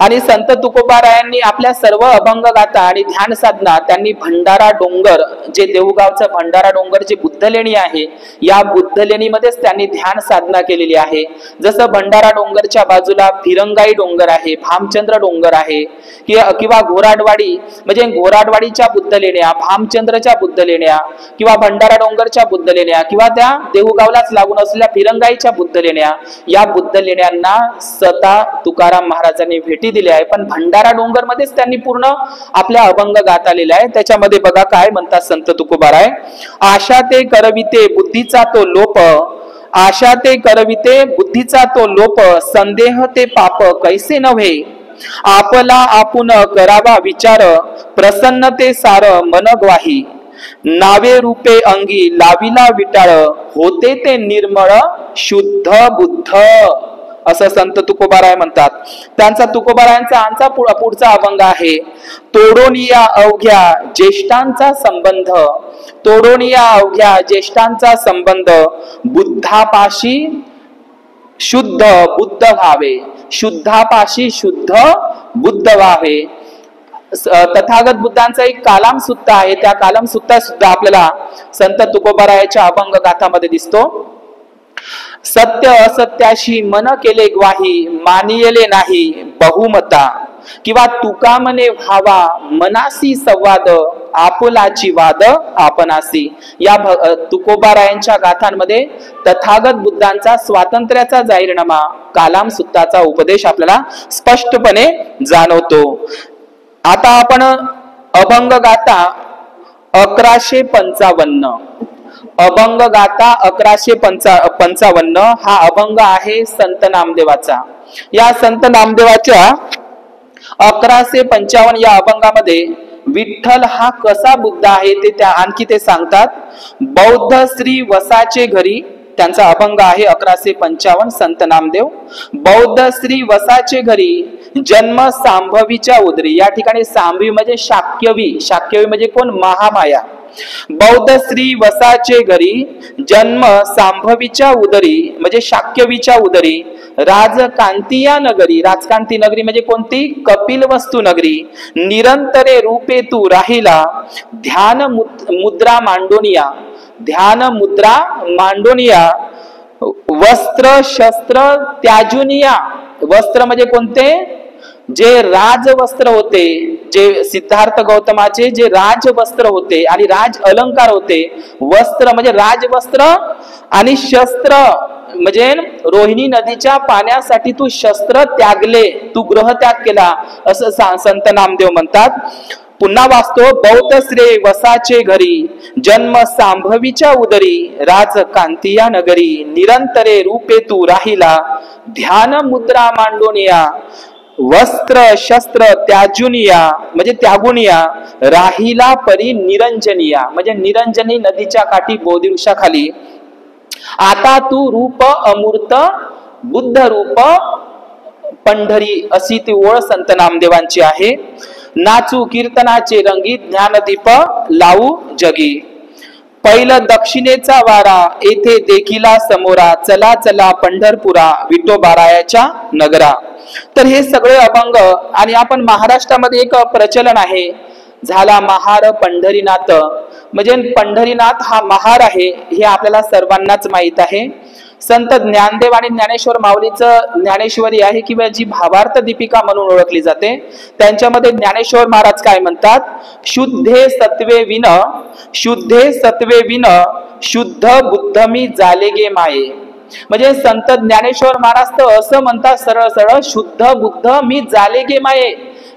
आणि संत तुकोबारायांनी आपल्या सर्व अभंग गाथा आणि ध्यान साधना त्यांनी भंडारा डोंगर, जे देऊगावचं भंडारा डोंगर जी बुद्धलेणी आहे, या बुद्धलेणीमध्येच त्यांनी ध्यान साधना केलेली आहे. जसं भंडारा डोंगरच्या बाजूला फिरंगाई डोंगर आहे, भामचंद्र डोंगर आहे, किंवा घोराडवाडी म्हणजे घोराडवाडीच्या बुद्धलेण्या, भामचंद्रच्या बुद्धलेण्या, किंवा भंडारा डोंगरच्या बुद्धलेण्या, किंवा त्या देऊगावलाच लागून असलेल्या फिरंगाईच्या बुद्धलेण्या, या बुद्धलेण्यांना स्वतः तुकाराम महाराजांनी भेटी दिले आहे. पण भंडारा डोंगर मध्येच त्यांनी पूर्ण आपल्या अभंग गात आलेला आहे. त्याच्यामध्ये बघा काय म्हणतात संत तुकोबाराय. आशा ते करविते बुद्धीचा तो लोप, आशा ते करविते बुद्धीचा तो लोप, संदेह ते पाप कैसे नव्हे, आपला आपुन करावा विचार, प्रसन्नते सार मन ग्वाही, नावे रूपे अंगी लाविला विटाळ, होते ते निर्मळ शुद्ध बुद्ध, असं संत तुकोबाराय म्हणतात. त्यांचा तुकोबारायांचा पुढचा अभंग आहे. तोडोनिया अवघ्या ज्येष्ठांचा संबंध, तोडोनिया अवघ्या ज्येष्ठांचा संबंध, बुद्धापाशी शुद्ध बुद्ध व्हावे, शुद्धापाशी शुद्ध बुद्ध व्हावे. तथागत बुद्धांचा एक कालाम सुत्त आहे. त्या कालाम सुत्ता सुद्धा आपल्याला संत तुकोबारायाच्या अभंग गाथामध्ये दिसतो. सत्य असत्याशी मन केले ग्वाही, मानियले नाही बहुमता, किंवा तुका मने व्हावा मनासी संवाद, आपुलाची वाद आपणासी. या तुकोबारायांच्या गाथांमध्ये तथागत बुद्धांचा स्वातंत्र्याचा जाहीरनामा, कालाम सुत्ताचा उपदेश आपल्याला स्पष्टपणे जाणवतो. आता आपण अभंग गाथा 1155, अभंग गाथा 1155 हा अभंग आहे संत नामदेवाचा. या संत नामदेवाच्या 1155 या अभंगामध्ये विठ्ठल हा कसा बुद्ध आहे ते आणखी ते सांगतात. बौद्ध श्री वसाचे घरी, त्यांचा अभंग आहे 1155 संत नामदेव. बौद्ध श्री वसाचे घरी जन्म सांभवीच्या उदरी, या ठिकाणी सांभवी म्हणजे शाक्यवी, शाक्यवी म्हणजे कोण, महामाया. बौद्ध श्री वसाचे घरी जन्म सांभवीच्या उदरी म्हणजे शाक्यवीच्या उदरी, राजकांतिया नगरी, राजकांती नगरी म्हणजे कोणती, कपिल वस्तू नगरी, निरंतरे रूपे तू राहिला, ध्यान मुद्रा मांडोनिया, ध्यान मुद्रा मांडोनिया, वस्त्र शस्त्र त्याजुनिया, वस्त्र म्हणजे कोणते, जे राजवस्त्र होते, जे सिद्धार्थ गौतमाचे जे राजवस्त्र होते आणि राज अलंकार होते. वस्त्र म्हणजे राजवस्त्र आणि शस्त्र म्हणजे रोहिणी नदीच्या पाण्यासाठी तू शस्त्र त्यागले, तू ग्रहत्याग केला, असं संत नामदेव म्हणतात. पुन्हा वाचतो. बौद्ध श्री वसाचे घरी जन्म सांभवीच्या उदरी, राजकांतिया नगरी, निरंतरे रूपे तू राहिला, ध्यान मुद्रा मांडोनिया, वस्त्र शस्त्र त्याजुनिया म्हणजे त्यागुनिया, राहिला परी निरंजनिया म्हणजे निरंजनी नदीच्या काठी बोधिवृक्षाखाली. आता तू रूप अमूर्त बुद्ध रूप पंढरी, अशी ती ओळ संत नामदेवांची आहे. नाचू कीर्तनाचे रंगीत ज्ञानदीप लावू जगी, पहिलं दक्षिणेचा वारा येथे देखिला समोरा, चला चला पंढरपुरा विठोबारायाच्या नगरा. तर हे सगळे अभंग आणि आपण महाराष्ट्रामध्ये एक प्रचलन आहे झाला महार पंढरीनाथ, म्हणजे पंढरीनाथ हा महार आहे हे आपल्याला सर्वांनाच माहित आहे. संत ज्ञानदेव आणि ज्ञानेश्वर माऊलीचं ज्ञानेश्वरी आहे किंवा जी भावार्थ दीपिका म्हणून ओळखली जाते. त्यांच्यामध्ये ज्ञानेश्वर महाराज काय म्हणतात, शुद्धे सत्वे विन, शुद्धे सत्वे विन शुद्ध बुद्ध मी जाले गे माये. म्हणजे संत ज्ञानेश्वर महाराज तर असं म्हणतात सरळ सरळ, शुद्ध बुद्ध मी जाले गे माये,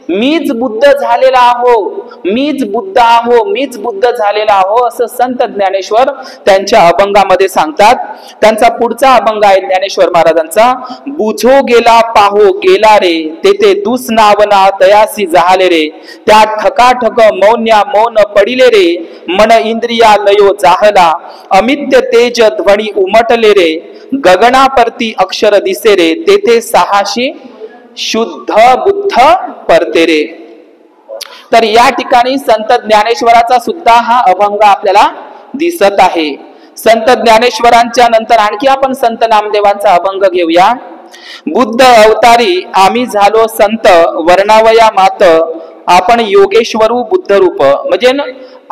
मीच बुद्ध झालेला आहो, मीच बुद्ध आहो, मीच बुद्ध झालेला आहो, असं संत ज्ञानेश्वर त्यांच्या अभंगामध्ये सांगतात. त्यांचा पुढचा अभंग आहे ज्ञानेश्वर महाराजांचा. बुझो गेला पाहो गेला रे, तेथे दुस नावना तयासी जहाले रे, त्या ठकाठक मौन्या मौन पडिले रे, मन इंद्रिया लयो जाहला, अमित्य तेज ध्वनी उमटले रे, गगनापरती अक्षर दिसे रे, तेथे सहाशी शुद्ध बुद्ध परते रे. तर या ठिकाणी संत ज्ञानेश्वराचा सुद्धा हा अभंग आपल्याला दिसत आहे. संत ज्ञानेश्वरांच्या नंतर आणखी आपण संत नामदेवांचा अभंग घेऊया. बुद्ध अवतारी आम्ही झालो संत, वर्णावया मात आपण योगेश्वरू बुद्ध रूप. म्हणजे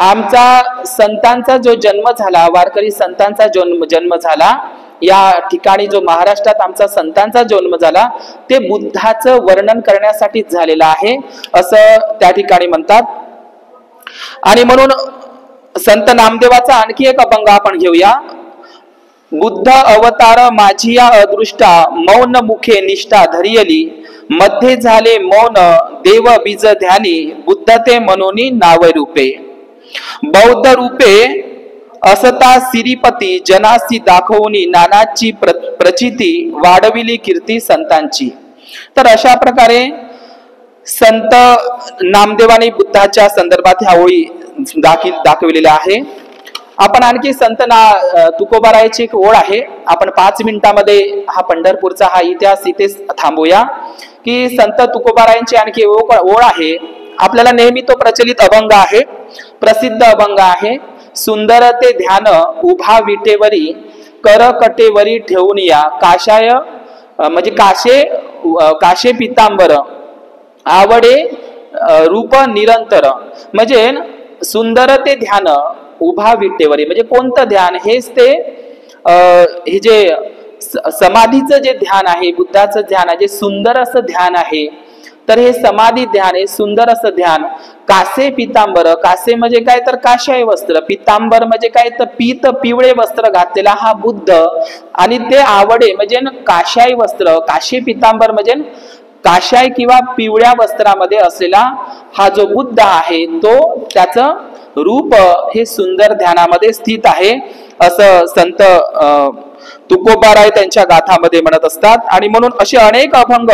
आमचा संतांचा जो जन्म झाला, वारकरी संतांचा जन्म झाला, या ठिकाणी जो महाराष्ट्रात आमचा संतांचा जन्म झाला ते बुद्धाचं वर्णन करण्यासाठीच झालेला आहे असं त्या ठिकाणी म्हणतात. आणि म्हणून संत नामदेवाचा आणखी एक अभंग आपण घेऊया. बुद्ध अवतार माझिया अदृष्टा, मौन मुखे निष्ठा धरियली, मध्ये झाले मौन देव बीज ध्यानी, बुद्ध ते मनोनी नाव रूपे. बौद्ध रूपे असता सिरीपती, जनासी दाखवून नानाची प्रचिती, वाढविली कीर्ती संतांची. तर अशा प्रकारे संत नामदेवानी बुद्धाच्या संदर्भात ह्या ओळी दाखविलेल्या आहे. आपण आणखी संत तुकोबारायची एक ओळ आहे. आपण 5 मिनिटांमध्ये हा पंढरपूरचा हा इतिहास इथे थांबूया. की संत तुकोबारायांची आणखी ओळ आहे. आपल्याला नेहमी तो प्रचलित अभंग आहे, प्रसिद्ध अभंग आहे. सुंदर ते ध्यान उभा विटेवरी, कर कटेवरी ठेवून या, काशाय म्हणजे काशे पितांबर, आवडे रूप निरंतर. म्हणजे सुंदर ते ध्यान उभा विटेवरी म्हणजे कोणतं ध्यान? हेच ते हे जे समाधीचं जे ध्यान आहे, बुद्धाचं ध्यान आहे, जे सुंदर असं ध्यान आहे. तर हे समाधी ध्यान आहे, सुंदर असं ध्यान. कासे पितांबर, कासे म्हणजे काय तर काशाय वस्त्र, पितांबर म्हणजे काय तर पीत पिवळे वस्त्र घातलेला हा बुद्ध, आणि ते आवडे म्हणजे काशाय वस्त्र, काशे पितांबर म्हणजे काशाय किंवा पिवळ्या वस्त्रामध्ये असलेला हा जो बुद्ध आहे तो त्याचं रूप हे सुंदर ध्यानामध्ये स्थित आहे असं संत तुकोबाराय त्यांच्या गाथामध्ये म्हणत असतात. आणि म्हणून असे अनेक अभंग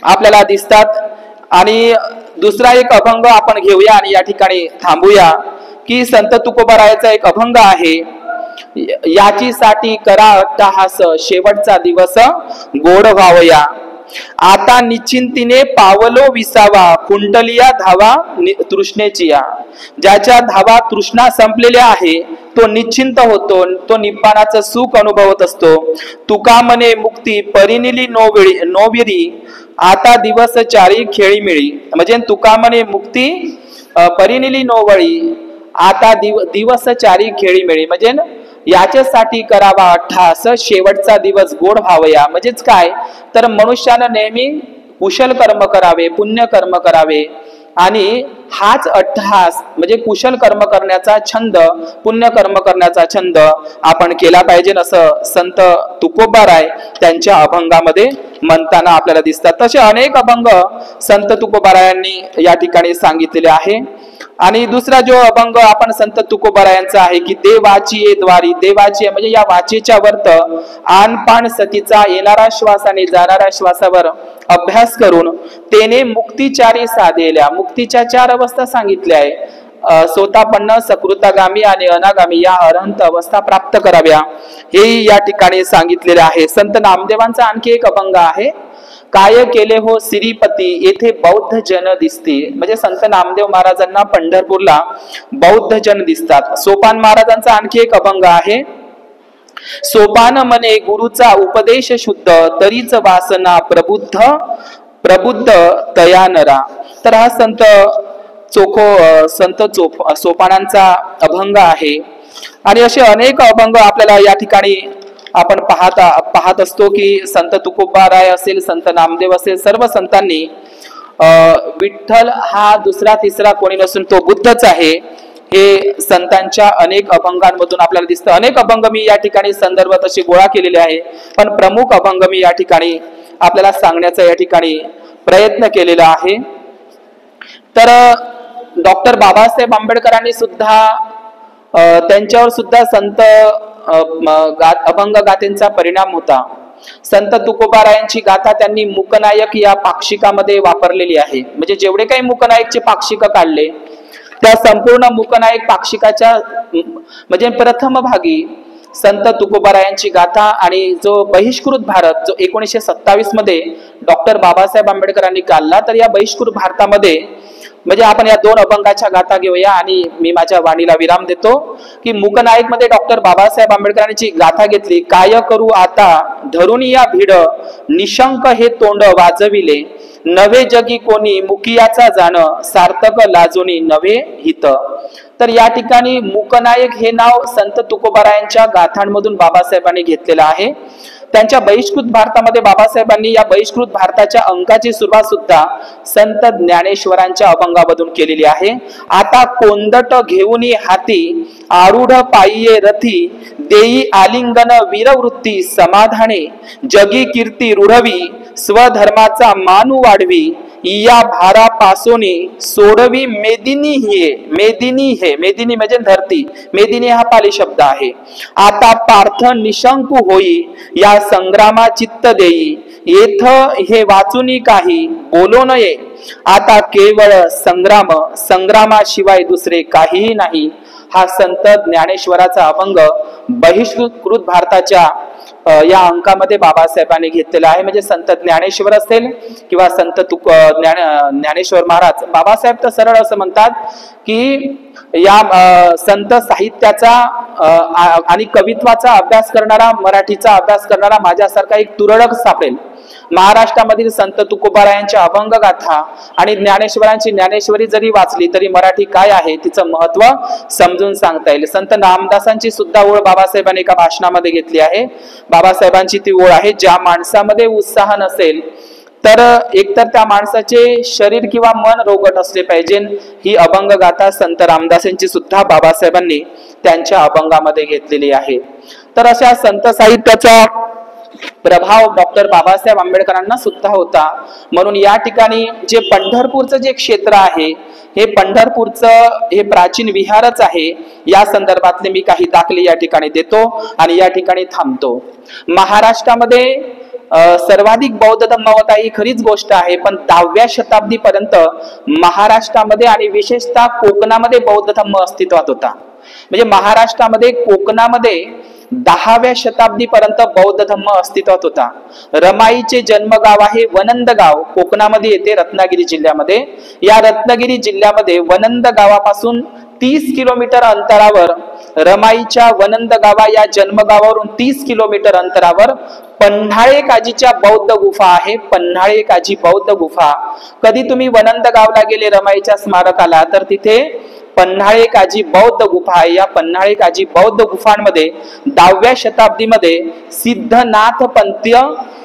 आपल्याला दिसतात. आणि दुसरा एक अभंग आपण घेऊया आणि या ठिकाणी थांबूया. की संत तुकोबारायचा एक अभंग आहे. याची साठी करा अट्टहास, शेवटचा दिवस गोड व्हावया, आता निश्चिंतीने पावलो विसावा, कुंडलिया धावा तृष्णेची या. ज्याच्या धावा तृष्णा संपलेल्या आहे तो निश्चिंत होतो, तो निब्बाणाचं सुख अनुभवत असतो. तुका मने मुक्ती परिनिली नोविरी, आता दिवस चारी खेळी मिळी. म्हणजे तुका मने मुक्ती परिनिली नोवळी, आता दिवस चारी खेळी मिळी. म्हणजे याच्यासाठी करावा अट्टहास, शेवटचा दिवस गोड व्हावया. म्हणजेच काय तर मनुष्यानं नेहमी कुशल कर्म करावे, पुण्य कर्म करावे, आणि हाच अट्टहास म्हणजे कुशल कर्म करण्याचा छंद, पुण्य कर्म करण्याचा छंद आपण केला पाहिजे असं संत तुकोबाराय त्यांच्या अभंगामध्ये म्हणताना आपल्याला दिसतात. तसे अनेक अभंग संत तुकोबारायांनी या ठिकाणी सांगितलेले आहे. आणि दुसरा जो अभंग आपण संत तुकोबारायांचा आहे की देवाची ये द्वारी, देवाची म्हणजे या वाचेच्या वर्त आन पान सतीचा, येणारा श्वास आणि जाणाऱ्या श्वासावर अभ्यास करून तेने मुक्तिचारी साधेल्या. मुक्तीच्या 4 अवस्था सांगितल्या आहे. सोतापन्न, सकृतागामी आणि अनागामी या अरहंत अवस्था प्राप्त कराव्या हे या ठिकाणी सांगितलेले आहे. संत नामदेवांचा आणखी एक अभंग आहे. काय केले हो श्रीपती, येथे बौद्ध जन दिसते. म्हणजे संत नामदेव महाराजांना पंढरपूरला बौद्ध जन दिसतात. सोपान महाराजांचा आणखी एक अभंग आहे. सोपान मने गुरुचा उपदेश शुद्ध, तरीच वासना प्रबुद्ध तयानरा. तर हा संत सोपानांचा अभंग आहे. आणि असे अनेक अभंग आपल्याला या ठिकाणी आपण पाहत असतो की संत तुकोबाराय असेल, संत नामदेव असेल, सर्व संतांनी विठ्ठल हा दुसरा तिसरा कोणी नसून तो बुद्धच आहे हे संतांच्या अनेक अभंगांमधून आपल्याला दिसतं. अनेक अभंग मी या ठिकाणी संदर्भ तसे गोळा केलेले आहे, पण प्रमुख अभंग मी या ठिकाणी आपल्याला सांगण्याचा या ठिकाणी प्रयत्न केलेला आहे. तर डॉक्टर बाबासाहेब आंबेडकरांनी सुद्धा त्यांच्यावर सुद्धा संत अभंग गाथेंचा परिणाम होता. संत तुकोबारायांची गाथा त्यांनी मूकनायक या पाक्षिकामध्ये वापरलेली आहे. म्हणजे जेवढे काही मूकनायकचे पाक्षिक काढले त्या संपूर्ण मूकनायक पाक्षिकाच्या म्हणजे प्रथम भागी संत तुकोबारायांची गाथा आणि जो बहिष्कृत भारत जो 1927 मध्ये डॉक्टर बाबासाहेब आंबेडकरांनी काढला, तर या बहिष्कृत भारतामध्ये म्हणजे आपण या दोन अभंगाच्या गाथा घेऊया आणि मी माझ्या वाणीला विराम देतो की मूकनायक मध्ये डॉक्टर बाबासाहेब आंबेडकरांची गाथा घेतली. काय करू आता धरून या भिड, निशंक हे तोंड वाजविले, नवे जगी कोणी मुकियाचा जाण, सार्थक लाजुनी नवे हित. तर या ठिकाणी मूकनायक हे नाव संत तुकोबारायांच्या गाथांमधून बाबासाहेबांनी घेतलेलं आहे. त्यांच्या बहिष्कृत भारतामध्ये बाबासाहेबांनी या बहिष्कृत भारताच्या अंकाची सुरुवात सुद्धा संत ज्ञानेश्वरांच्या अभंगामधून केलेली आहे. आता कोंदट घेऊन हाती, आरूढ पायी रथी, देई आलिंगन वीरवृत्ती, समाधाने जगी कीर्ती रुढवी, स्वधर्माचा मानू वाढवी, या भारा पासोनी सोडवी मेदिनी हे. मेदिनी म्हणजे धरती, मेदिनी हा पाली शब्द आहे. आता पार्थ निशंकू होई, या संग्रामा चित्त देई, येथ हे वाचुनी काही बोलो नये, आता केवळ संग्राम, संग्रामाशिवाय दुसरे काहीही नाही. हा संत ज्ञानेश्वराचा अभंग बहिष्कृत भारताच्या या अंकामध्ये बाबासाहेबांनी घेतलेला आहे. म्हणजे संत ज्ञानेश्वर असेल किंवा संत ज्ञानेश्वर महाराज, बाबासाहेब तर सरळ असं म्हणतात की या संत साहित्याचा आणि कवित्वाचा अभ्यास करणारा, मराठीचा अभ्यास करणारा माझ्यासारखा एक तुरळक सापडेल. महाराष्ट्रामधील संत तुकोबारायांच्या अभंग गाथा आणि ज्ञानेश्वरांची ज्ञानेश्वरी जरी वाचली तरी मराठी काय आहे तिचं महत्व समजून सांगता येईल. संत नामदासांची सुद्धा ओळ बाबासाहेबांनी एका भाषणामध्ये घेतली आहे. बाबासाहेबांची ती ओळ आहे, ज्या माणसामध्ये उत्साह नसेल तर एकतर त्या माणसाचे शरीर किंवा मन रोगट असले पाहिजे. ही अभंग गाथा संत रामदासांची सुद्धा बाबासाहेबांनी त्यांच्या अभंगामध्ये घेतलेली आहे. तर अशा संत साहित्याचा प्रभाव डॉक्टर बाबासाहेब आंबेडकरांना सुद्धा होता. म्हणून या ठिकाणी जे पंढरपूरचं जे क्षेत्र आहे, हे पंढरपूरचं हे प्राचीन विहारच आहे. या संदर्भातले मी काही दाखले या ठिकाणी देतो आणि या ठिकाणी थांबतो. महाराष्ट्रामध्ये सर्वाधिक बौद्ध धम्म होता ही खरीच गोष्ट आहे, पण 10व्या शताब्दीपर्यंत महाराष्ट्रामध्ये आणि विशेषतः कोकणामध्ये बौद्ध धम्म अस्तित्वात होता. म्हणजे महाराष्ट्रामध्ये कोकणामध्ये 10व्या शताब्दीपर्यंत बौद्ध धम्म अस्तित्वात होता. रमाईचे जन्मगाव आहे वनंद गाव, कोकणामध्ये येते, रत्नागिरी जिल्ह्यामध्ये. या रत्नागिरी जिल्ह्यामध्ये वनंद गावापासून 30 किलोमीटर अंतरावर, रमाईच्या वनंद गावा या जन्मगावावरून 30 किलोमीटर अंतरावर पन्हाळे काजीच्या बौद्ध गुफा आहे. पन्हाळे काजी बौद्ध गुफा. कधी तुम्ही वनंद गावला गेले रमाईच्या स्मारकाला तर तिथे पन्हाळे काजी बौद्ध गुफा आहे. या पन्हाळे काजी बौद्ध गुफांमध्ये 10व्या शताब्दीमध्ये सिद्धनाथ पंथीय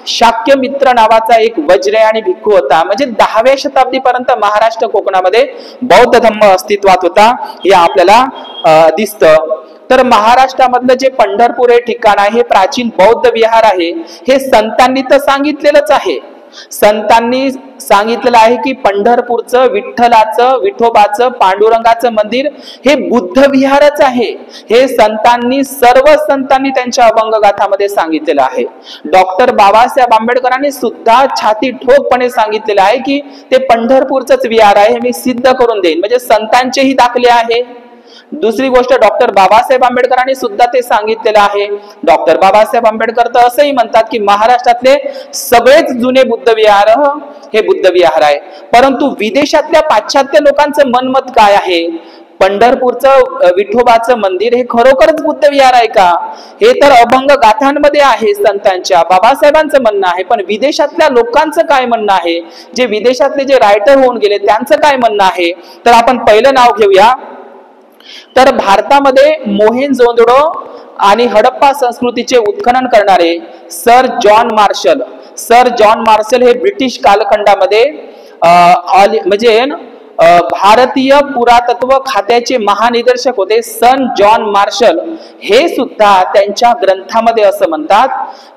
शाक्य मित्र नावाचा एक वज्रयानी भिक्खू होता. म्हणजे 10व्या शताब्दीपर्यंत महाराष्ट्र कोकणामध्ये बौद्ध धम्म अस्तित्वात होता, हे आपल्याला दिसतं. तर महाराष्ट्रामधलं जे पंढरपूर हे ठिकाण आहे, हे प्राचीन बौद्ध विहार आहे. हे संतांनी तर सांगितलेलंच आहे. संतांनी सांगितलेलं आहे की पंढरपूरचं, विठ्ठलाचं, विठोबाचं, पांडुरंगाचं मंदिर हे बुद्ध विहारच आहे. हे संतांनी, सर्व संतांनी त्यांच्या अभंगगाथामध्ये सांगितलेलं आहे. डॉक्टर बाबासाहेब आंबेडकरांनी सुद्धा छाती ठोकपणे सांगितलेलं आहे की ते पंढरपूरचंच विहार आहे, हे मी सिद्ध करून देईन. म्हणजे संतांचेही दाखले आहे. दुसरी गोष्ट, डॉक्टर बाबासाहेब आंबेडकरांनी सुद्धा ते सांगितलेलं आहे. डॉक्टर बाबासाहेब आंबेडकर तर असंही म्हणतात की महाराष्ट्रातले सगळेच जुने बुद्ध विहार हे बुद्ध विहार आहे. परंतु विदेशातल्या पाश्चात्य लोकांचं मनमत काय आहे? पंढरपूरचं विठोबाचं मंदिर हे खरोखरच बुद्ध विहार आहे का? हे तर अभंग गाथांमध्ये आहे, संतांच्या, बाबासाहेबांचं म्हणणं आहे. पण विदेशातल्या लोकांचं काय म्हणणं आहे? जे विदेशातले जे रायटर होऊन गेले त्यांचं काय म्हणणं आहे? तर आपण पहिलं नाव घेऊया. तर भारतामध्ये मोहेंजोदडो आणि हडप्पा संस्कृतीचे उत्खनन करणारे sir John marshal. Sir John marshal हे ब्रिटिश कालखंडामध्ये म्हणजे भारतीय पुरातत्व खात्याचे महानिदेशक होते. सन जॉन मार्शल हे सुद्धा त्यांच्या ग्रंथामध्ये असं म्हणतात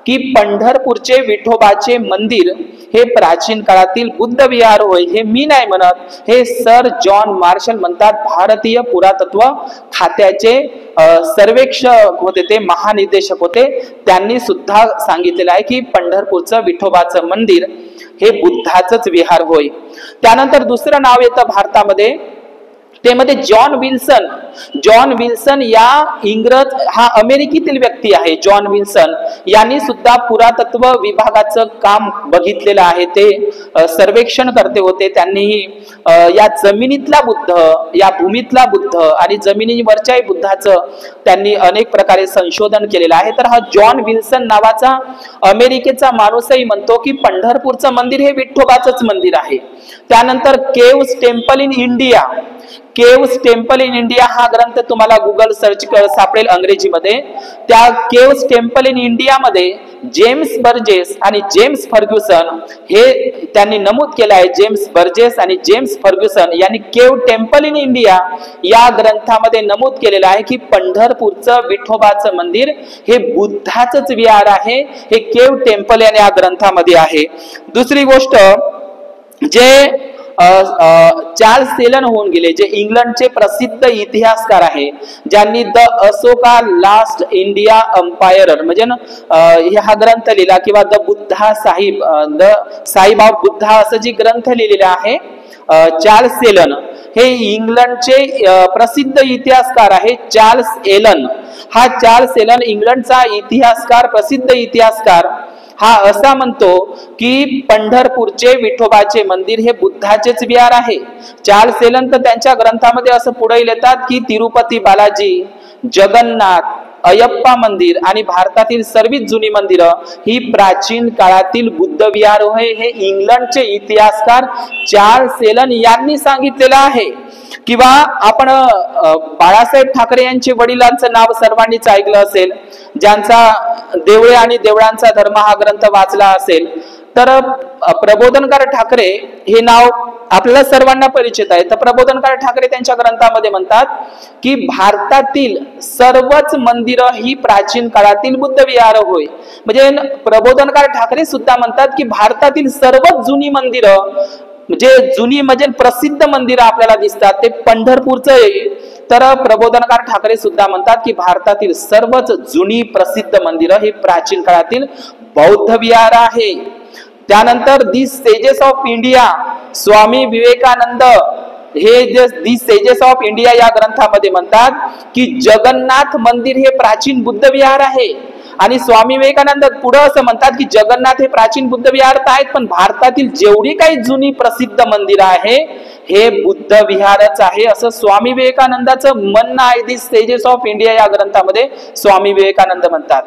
की पंढरपूरचे विठोबाचे मंदिर हे प्राचीन काळातील बुद्ध विहार होय. हे मी नाही म्हणत, हे सर जॉन मार्शल म्हणतात. भारतीय पुरातत्व खात्याचे सर्वेक्षक होते, ते महानिदेशक होते. त्यांनी सुद्धा सांगितलेलं आहे की पंढरपूरचं विठोबाचं मंदिर हे बुद्धाचंच विहार होय. त्यानंतर दुसरं नाव येतं भारतामध्ये ते मध्ये जॉन विल्सन या इंग्रज हा अमेरिकेतील व्यक्ती आहे. जॉन विल्सन यांनी सुद्धा पुरातत्व विभागाचं काम बघितलेलं आहे. ते सर्वेक्षण करते होते. त्यांनीही या जमिनीतला बुद्ध, या भूमीतला बुद्ध आणि जमिनीवरच्याही बुद्धाचं त्यांनी अनेक प्रकारे संशोधन केलेलं आहे. तर हा जॉन विल्सन नावाचा अमेरिकेचा माणूसही म्हणतो की पंढरपूरचं मंदिर हे विठोबाचंच मंदिर आहे. त्यानंतर caves temple in India, caves temple in India हा ग्रंथ तुम्हाला गुगल सर्च सापडेल अंग्रेजीमध्ये. त्या केव्स टेम्पल इन इंडिया मध्ये जेम्स बर्जेस आणि जेम्स फर्ग्युसन हे त्यांनी नमूद केलं आहे. जेम्स बर्जेस आणि जेम्स फर्ग्युसन यांनी केव टेम्पल इन इंडिया या ग्रंथामध्ये नमूद केलेलं आहे की पंढरपूरचं विठोबाचं मंदिर हे बुद्धाचंच विहार आहे. हे केव टेम्पल या ग्रंथामध्ये आहे. दुसरी गोष्ट, जे चार्ल्स सेलन होऊन गेले, जे इंग्लंडचे प्रसिद्ध इतिहासकार आहे, ज्यांनी the Ashoka last India empire म्हणजे हा ग्रंथ लिहिला, किंवा the Buddha Sahib, the Sahib of Buddha असं जी ग्रंथ लिहिलेला आहे, चार्ल्स सेलन हे इंग्लंडचे प्रसिद्ध इतिहासकार आहे. चार्ल्स एलन, हा चार्ल्स एलन इंग्लंडचा इतिहासकार, प्रसिद्ध इतिहासकार, हा असा म्हणतो की पंढरपूरचे विठोबाचे मंदिर हे बुद्धाचेच विहार आहे. चार्ल्स एलन तर त्यांच्या ग्रंथामध्ये असं पुढे लिहितात की तिरुपती बालाजी, जगन्नाथ, अयप्पा मंदिर आणि भारतातील सर्वात जुनी मंदिरं ही प्राचीन काळातील बुद्ध विहार होय. हे इंग्लंडचे इतिहासकार चार्ल्स एलन यांनी सांगितलेलं आहे. किंवा आपण बाळासाहेब ठाकरे यांचे वडिलांचं नाव सर्वांनीच ऐकलं असेल, ज्यांचा देवळे आणि देवळांचा धर्म हा ग्रंथ वाचला असेल. तर प्रबोधनकार ठाकरे हे नाव आपल्याला सर्वांना परिचित आहे. तर प्रबोधनकार ठाकरे त्यांच्या ग्रंथामध्ये म्हणतात की भारतातील सर्वच मंदिरं ही प्राचीन काळातील बुद्ध विहार होय. म्हणजे प्रबोधनकार ठाकरे सुद्धा म्हणतात की भारतातील सर्वच जुनी मंदिरं, म्हणजे जुनी म्हणजे प्रसिद्ध मंदिरं आपल्याला दिसतात ते पंढरपूरचं आहे. तर प्रबोधनकार ठाकरे सुद्धा म्हणतात की भारतातील सर्वच जुनी प्रसिद्ध मंदिरं हे प्राचीन काळातील बौद्ध विहार आहे. त्यानंतर दी sages of India, Swami Vivekananda हे दी सेजेस ऑफ इंडिया या ग्रंथामध्ये म्हणतात की जगन्नाथ मंदिर हे प्राचीन बुद्ध विहार आहे. आणि स्वामी विवेकानंद पुढे असं म्हणतात की जगन्नाथ हे प्राचीन बुद्ध विहार आहेत, पण भारतातील जेवढी काही जुनी प्रसिद्ध मंदिरं आहे हे बुद्ध विहारच आहे, असं स्वामी विवेकानंदाचं म्हणणं आहे. दी सेजेस ऑफ इंडिया या ग्रंथामध्ये स्वामी विवेकानंद म्हणतात.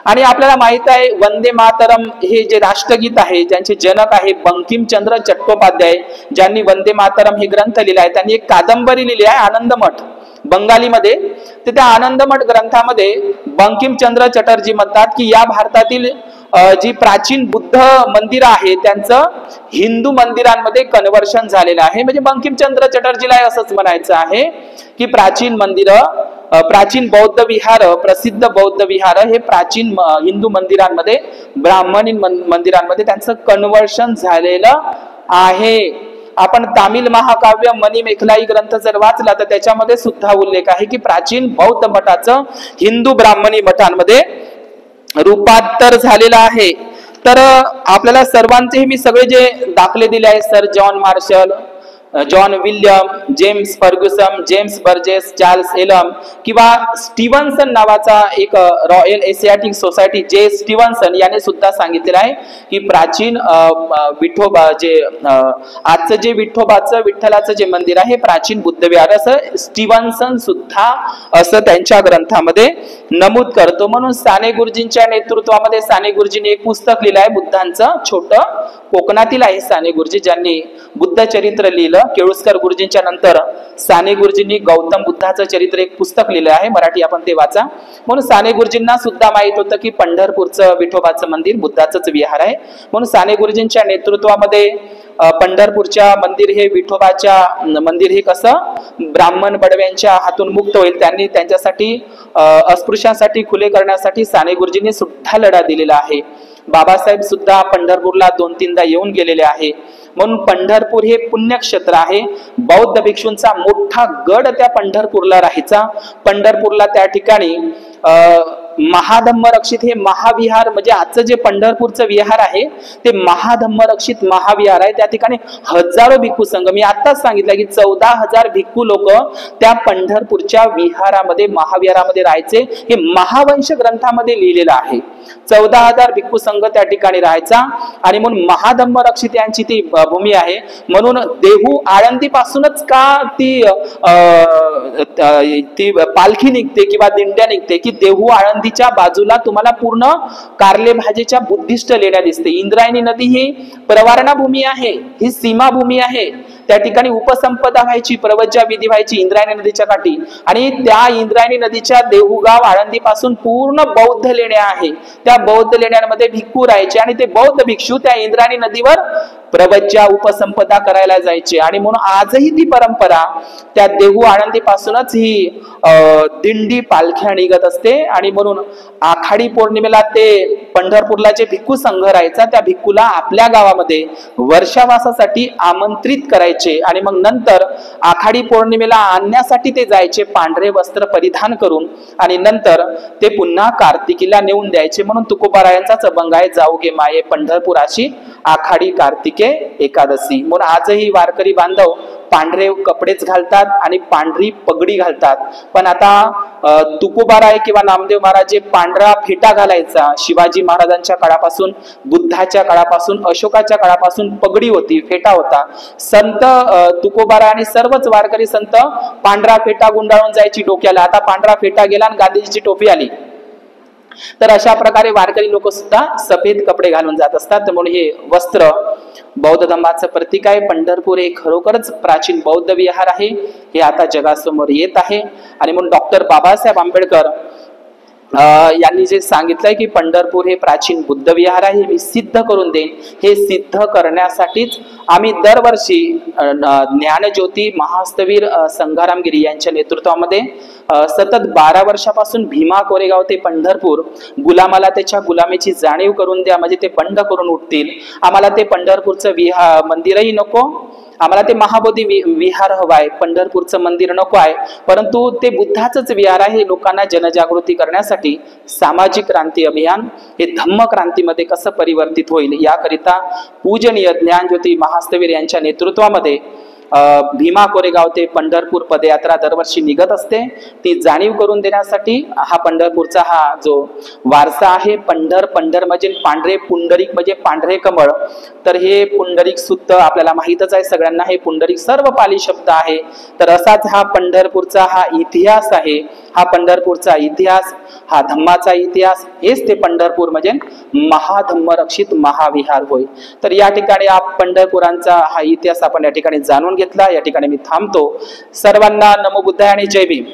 आणि आपल्याला माहित आहे वंदे मातरम हे जे राष्ट्रगीत आहे, ज्यांचे जनक आहे बंकिमचंद्र चट्टोपाध्याय, ज्यांनी वंदे मातरम हे ग्रंथ लिहिला आहे. त्यांनी एक कादंबरी लिहिली आहे आनंदमठ बंगालीमध्ये. तर त्या आनंदमठ ग्रंथामध्ये बंकिमचंद्र चटर्जी म्हणतात की या भारतातील जी प्राचीन बुद्ध मंदिरं आहे त्यांचं हिंदू मंदिरांमध्ये कन्व्हर्शन झालेलं आहे. म्हणजे बंकिमचंद्र चटर्जीला असंच म्हणायचं आहे की प्राचीन मंदिरं, प्राचीन बौद्ध विहार, प्रसिद्ध बौद्ध विहार हे प्राचीन हिंदू मंदिरांमध्ये, ब्राह्मणी मंदिरांमध्ये त्यांचं कन्व्हर्शन झालेलं आहे. आपण तामिळ महाकाव्य मणिमेखलाई ग्रंथ जर वाचला तर त्याच्यामध्ये सुद्धा उल्लेख आहे की प्राचीन बौद्ध मठाचं हिंदू ब्राह्मणी मठांमध्ये रूपांतर झालेलं आहे. तर आपल्याला सर्वांचे मी सगळे जे दाखले दिले आहे, sir John Marshall, John William, James Fergusson, James Burgess, Charles Allen किंवा स्टीव्हन्सन नावाचा एक रॉयल एशियाटिक सोसायटी जे स्टीव्हन्सन याने सुद्धा सांगितलेलं आहे की प्राचीन विठोबा जे आजचं जे विठोबाचं विठ्ठलाचं जे मंदिर आहे प्राचीन बुद्ध विहार, असं स्टीव्हन्सन सुद्धा असं त्यांच्या ग्रंथामध्ये नमूद करतो. म्हणून साने गुरुजींच्या नेतृत्वामध्ये साने गुरुजींनी एक पुस्तक लिहिलं आहे बुद्धांचं, छोटं, कोकणातील आहे साने गुरुजी, ज्यांनी बुद्ध चरित्र लिहिलं. केळुस्कर गुरुजींच्या नंतर साने गुरुजींनी गौतम बुद्धाचं चरित्र एक पुस्तक लिहिलं आहे मराठी, आपण ते वाचा. म्हणून साने गुरुजींना सुद्धा माहित होतं की पंढरपूरचं विठोबाचं मंदिर बुद्धाचंच विहार आहे. म्हणून साने गुरुजींच्या नेतृत्वामध्ये पंढरपूरच्या मंदिर हे विठोबाच्या मंदिर हे कसं ब्राह्मण बडव्यांच्या हातून मुक्त होईल, त्यांनी त्यांच्यासाठी अस्पृश्यांसाठी खुले करण्यासाठी साने गुरुजींनी सुद्धा लढा दिलेला आहे. बाबासाहेब सुद्धा पंढरपूरला 2-3दा येऊन गेलेले आहे. म्हणून पंढरपूर हे पुण्यक्षेत्र आहे. बौद्ध भिक्षूंचा मोठा गड त्या पंढरपूरला राहायचा. पंढरपूरला त्या ठिकाणी महाधम्मरक्षित हे महाविहार म्हणजे आजचं जे पंढरपूरचं विहार आहे ते महाधम्मरक्षित महाविहार आहे। त्या ठिकाणी हजारो भिक्खू संघ, मी आताच सांगितलं की 14,000 भिक्खू लोक त्या पंढरपूरच्या विहारामध्ये महाविहारामध्ये राहायचे। हे महावंश ग्रंथामध्ये लिहिलेलं आहे। 14,000 भिक्खू संघ त्या ठिकाणी राहायचा आणि म्हणून महाधम्मरक्षित यांची ती भूमी आहे। म्हणून देहू आळंदी पासूनच का ती पालखी निघते किंवा दिंड्या निघते की देहू आळंदीच्या बाजूला तुम्हाला पूर्ण कारले भाजेच्या बुद्धिस्ट लेण्या दिसते। इंद्रायणी नदी ही प्रवारणा भूमी आहे, ही सीमा भूमी आहे। त्या ठिकाणी उपसंपदा व्हायची, प्रवज्जा विधी व्हायची इंद्रायणी नदीच्या काठी आणि त्या इंद्रायणी नदीच्या देहूगाव आळंदी पासून पूर्ण बौद्ध लेण्या आहे। त्या बौद्ध लेण्यांमध्ये भिक्खू राहायचे आणि ते बौद्ध भिक्षू त्या इंद्रायणी नदीवर प्रवज्जा उपसंपदा करायला जायचे आणि म्हणून आजही ती परंपरा त्या देहू आळंदी पासूनच ही दिंडी पालख्या निघत असते। आणि म्हणून आखाडी पौर्णिमेला ते पंढरपूरला जे भिक्खू संघ राहायचा त्या भिक्खूला आपल्या गावामध्ये वर्षावासासाठी आमंत्रित करायचे आणि मग नंतर आखाडी पौर्णिमेला आणण्यासाठी ते जायचे पांढरे वस्त्र परिधान करून आणि नंतर ते पुन्हा कार्तिकीला नेऊन द्यायचे। म्हणून तुकोबारायांचाच अभंग आहे, जाऊ गे माये पंढरपुराची आखाडी कार्तिके एकादशी। म्हणून आजही वारकरी बांधव पांढरे कपडेच घालतात आणि पांढरी पगडी घालतात। पण आता तुकोबाराय किंवा नामदेव महाराज जे पांढरा फेटा घालायचा, शिवाजी महाराजांच्या काळापासून, बुद्धाच्या काळापासून, अशोकाच्या काळापासून पगडी होती, फेटा होता। संत तुकोबाराय आणि सर्वच वारकरी संत पांढरा फेटा गुंडाळून जायची डोक्याला। आता पांढरा फेटा गेला आणि गांधीजीची टोपी आली। तर अशा प्रकारे वारकरी लोक सुद्धा सफेद कपडे घालून जात असतात। त्यामुळे हे वस्त्र बौद्ध धर्माचं प्रतीक आहे। पंढरपूर हे खरोखरच प्राचीन बौद्ध विहार आहे, हे आता जगासमोर येत आहे। आणि म्हणून डॉक्टर बाबासाहेब आंबेडकर यांनी जे सांगितलंय की पंढरपूर हे प्राचीन बुद्ध विहार आहे, मी सिद्ध करून देईन, हे सिद्ध करण्यासाठीच आम्ही दरवर्षी ज्ञानज्योती महास्तवीर संघारामगिरी यांच्या नेतृत्वामध्ये सतत 12 वर्षापासून भीमा कोरेगाव ते पंढरपूर गुलामाला त्याच्या गुलामीची जाणीव करून द्या, म्हणजे ते बंड करून उठतील। आम्हाला ते पंढरपूरचं मंदिरही नको, आम्हाला ते महाबोधी विहार हवाय, पंढरपूरचं मंदिर नको आहे, परंतु ते बुद्धाचंच विहार आहे। लोकांना जनजागृती करण्यासाठी सामाजिक क्रांती अभियान हे धम्म क्रांतीमध्ये कसं परिवर्तित होईल याकरिता पूजनीय ज्ञानज्योती महास्तवीर यांच्या नेतृत्वामध्ये भीमा कोरेगाव ते पंढरपूर पदयात्रा दरवर्षी निघत असते। ती जाणीव करून देण्यासाठी हा पंढरपूरचा हा जो वारसा आहे, पंढर म्हणजे पांढरे, पुंडरीक म्हणजे पांढरे कमळ, तर हे पुंडरीक सुद्धा आपल्याला माहितच आहे सगळ्यांना, हे पुंडरीक सर्व पाली शब्द आहे। तर असाच हा पंढरपूरचा हा इतिहास आहे, हा पंढरपूरचा इतिहास, हा धम्माचा इतिहास, हेच ते पंढरपूर म्हणजे महाधम्मरक्षित महाविहार होय। तर या ठिकाणी पंढरपुरांचा हा इतिहास आपण या ठिकाणी जाणून घेतला। या ठिकाणी मी थांबतो। सर्वांना नमो बुद्धाय आणि जय भीम।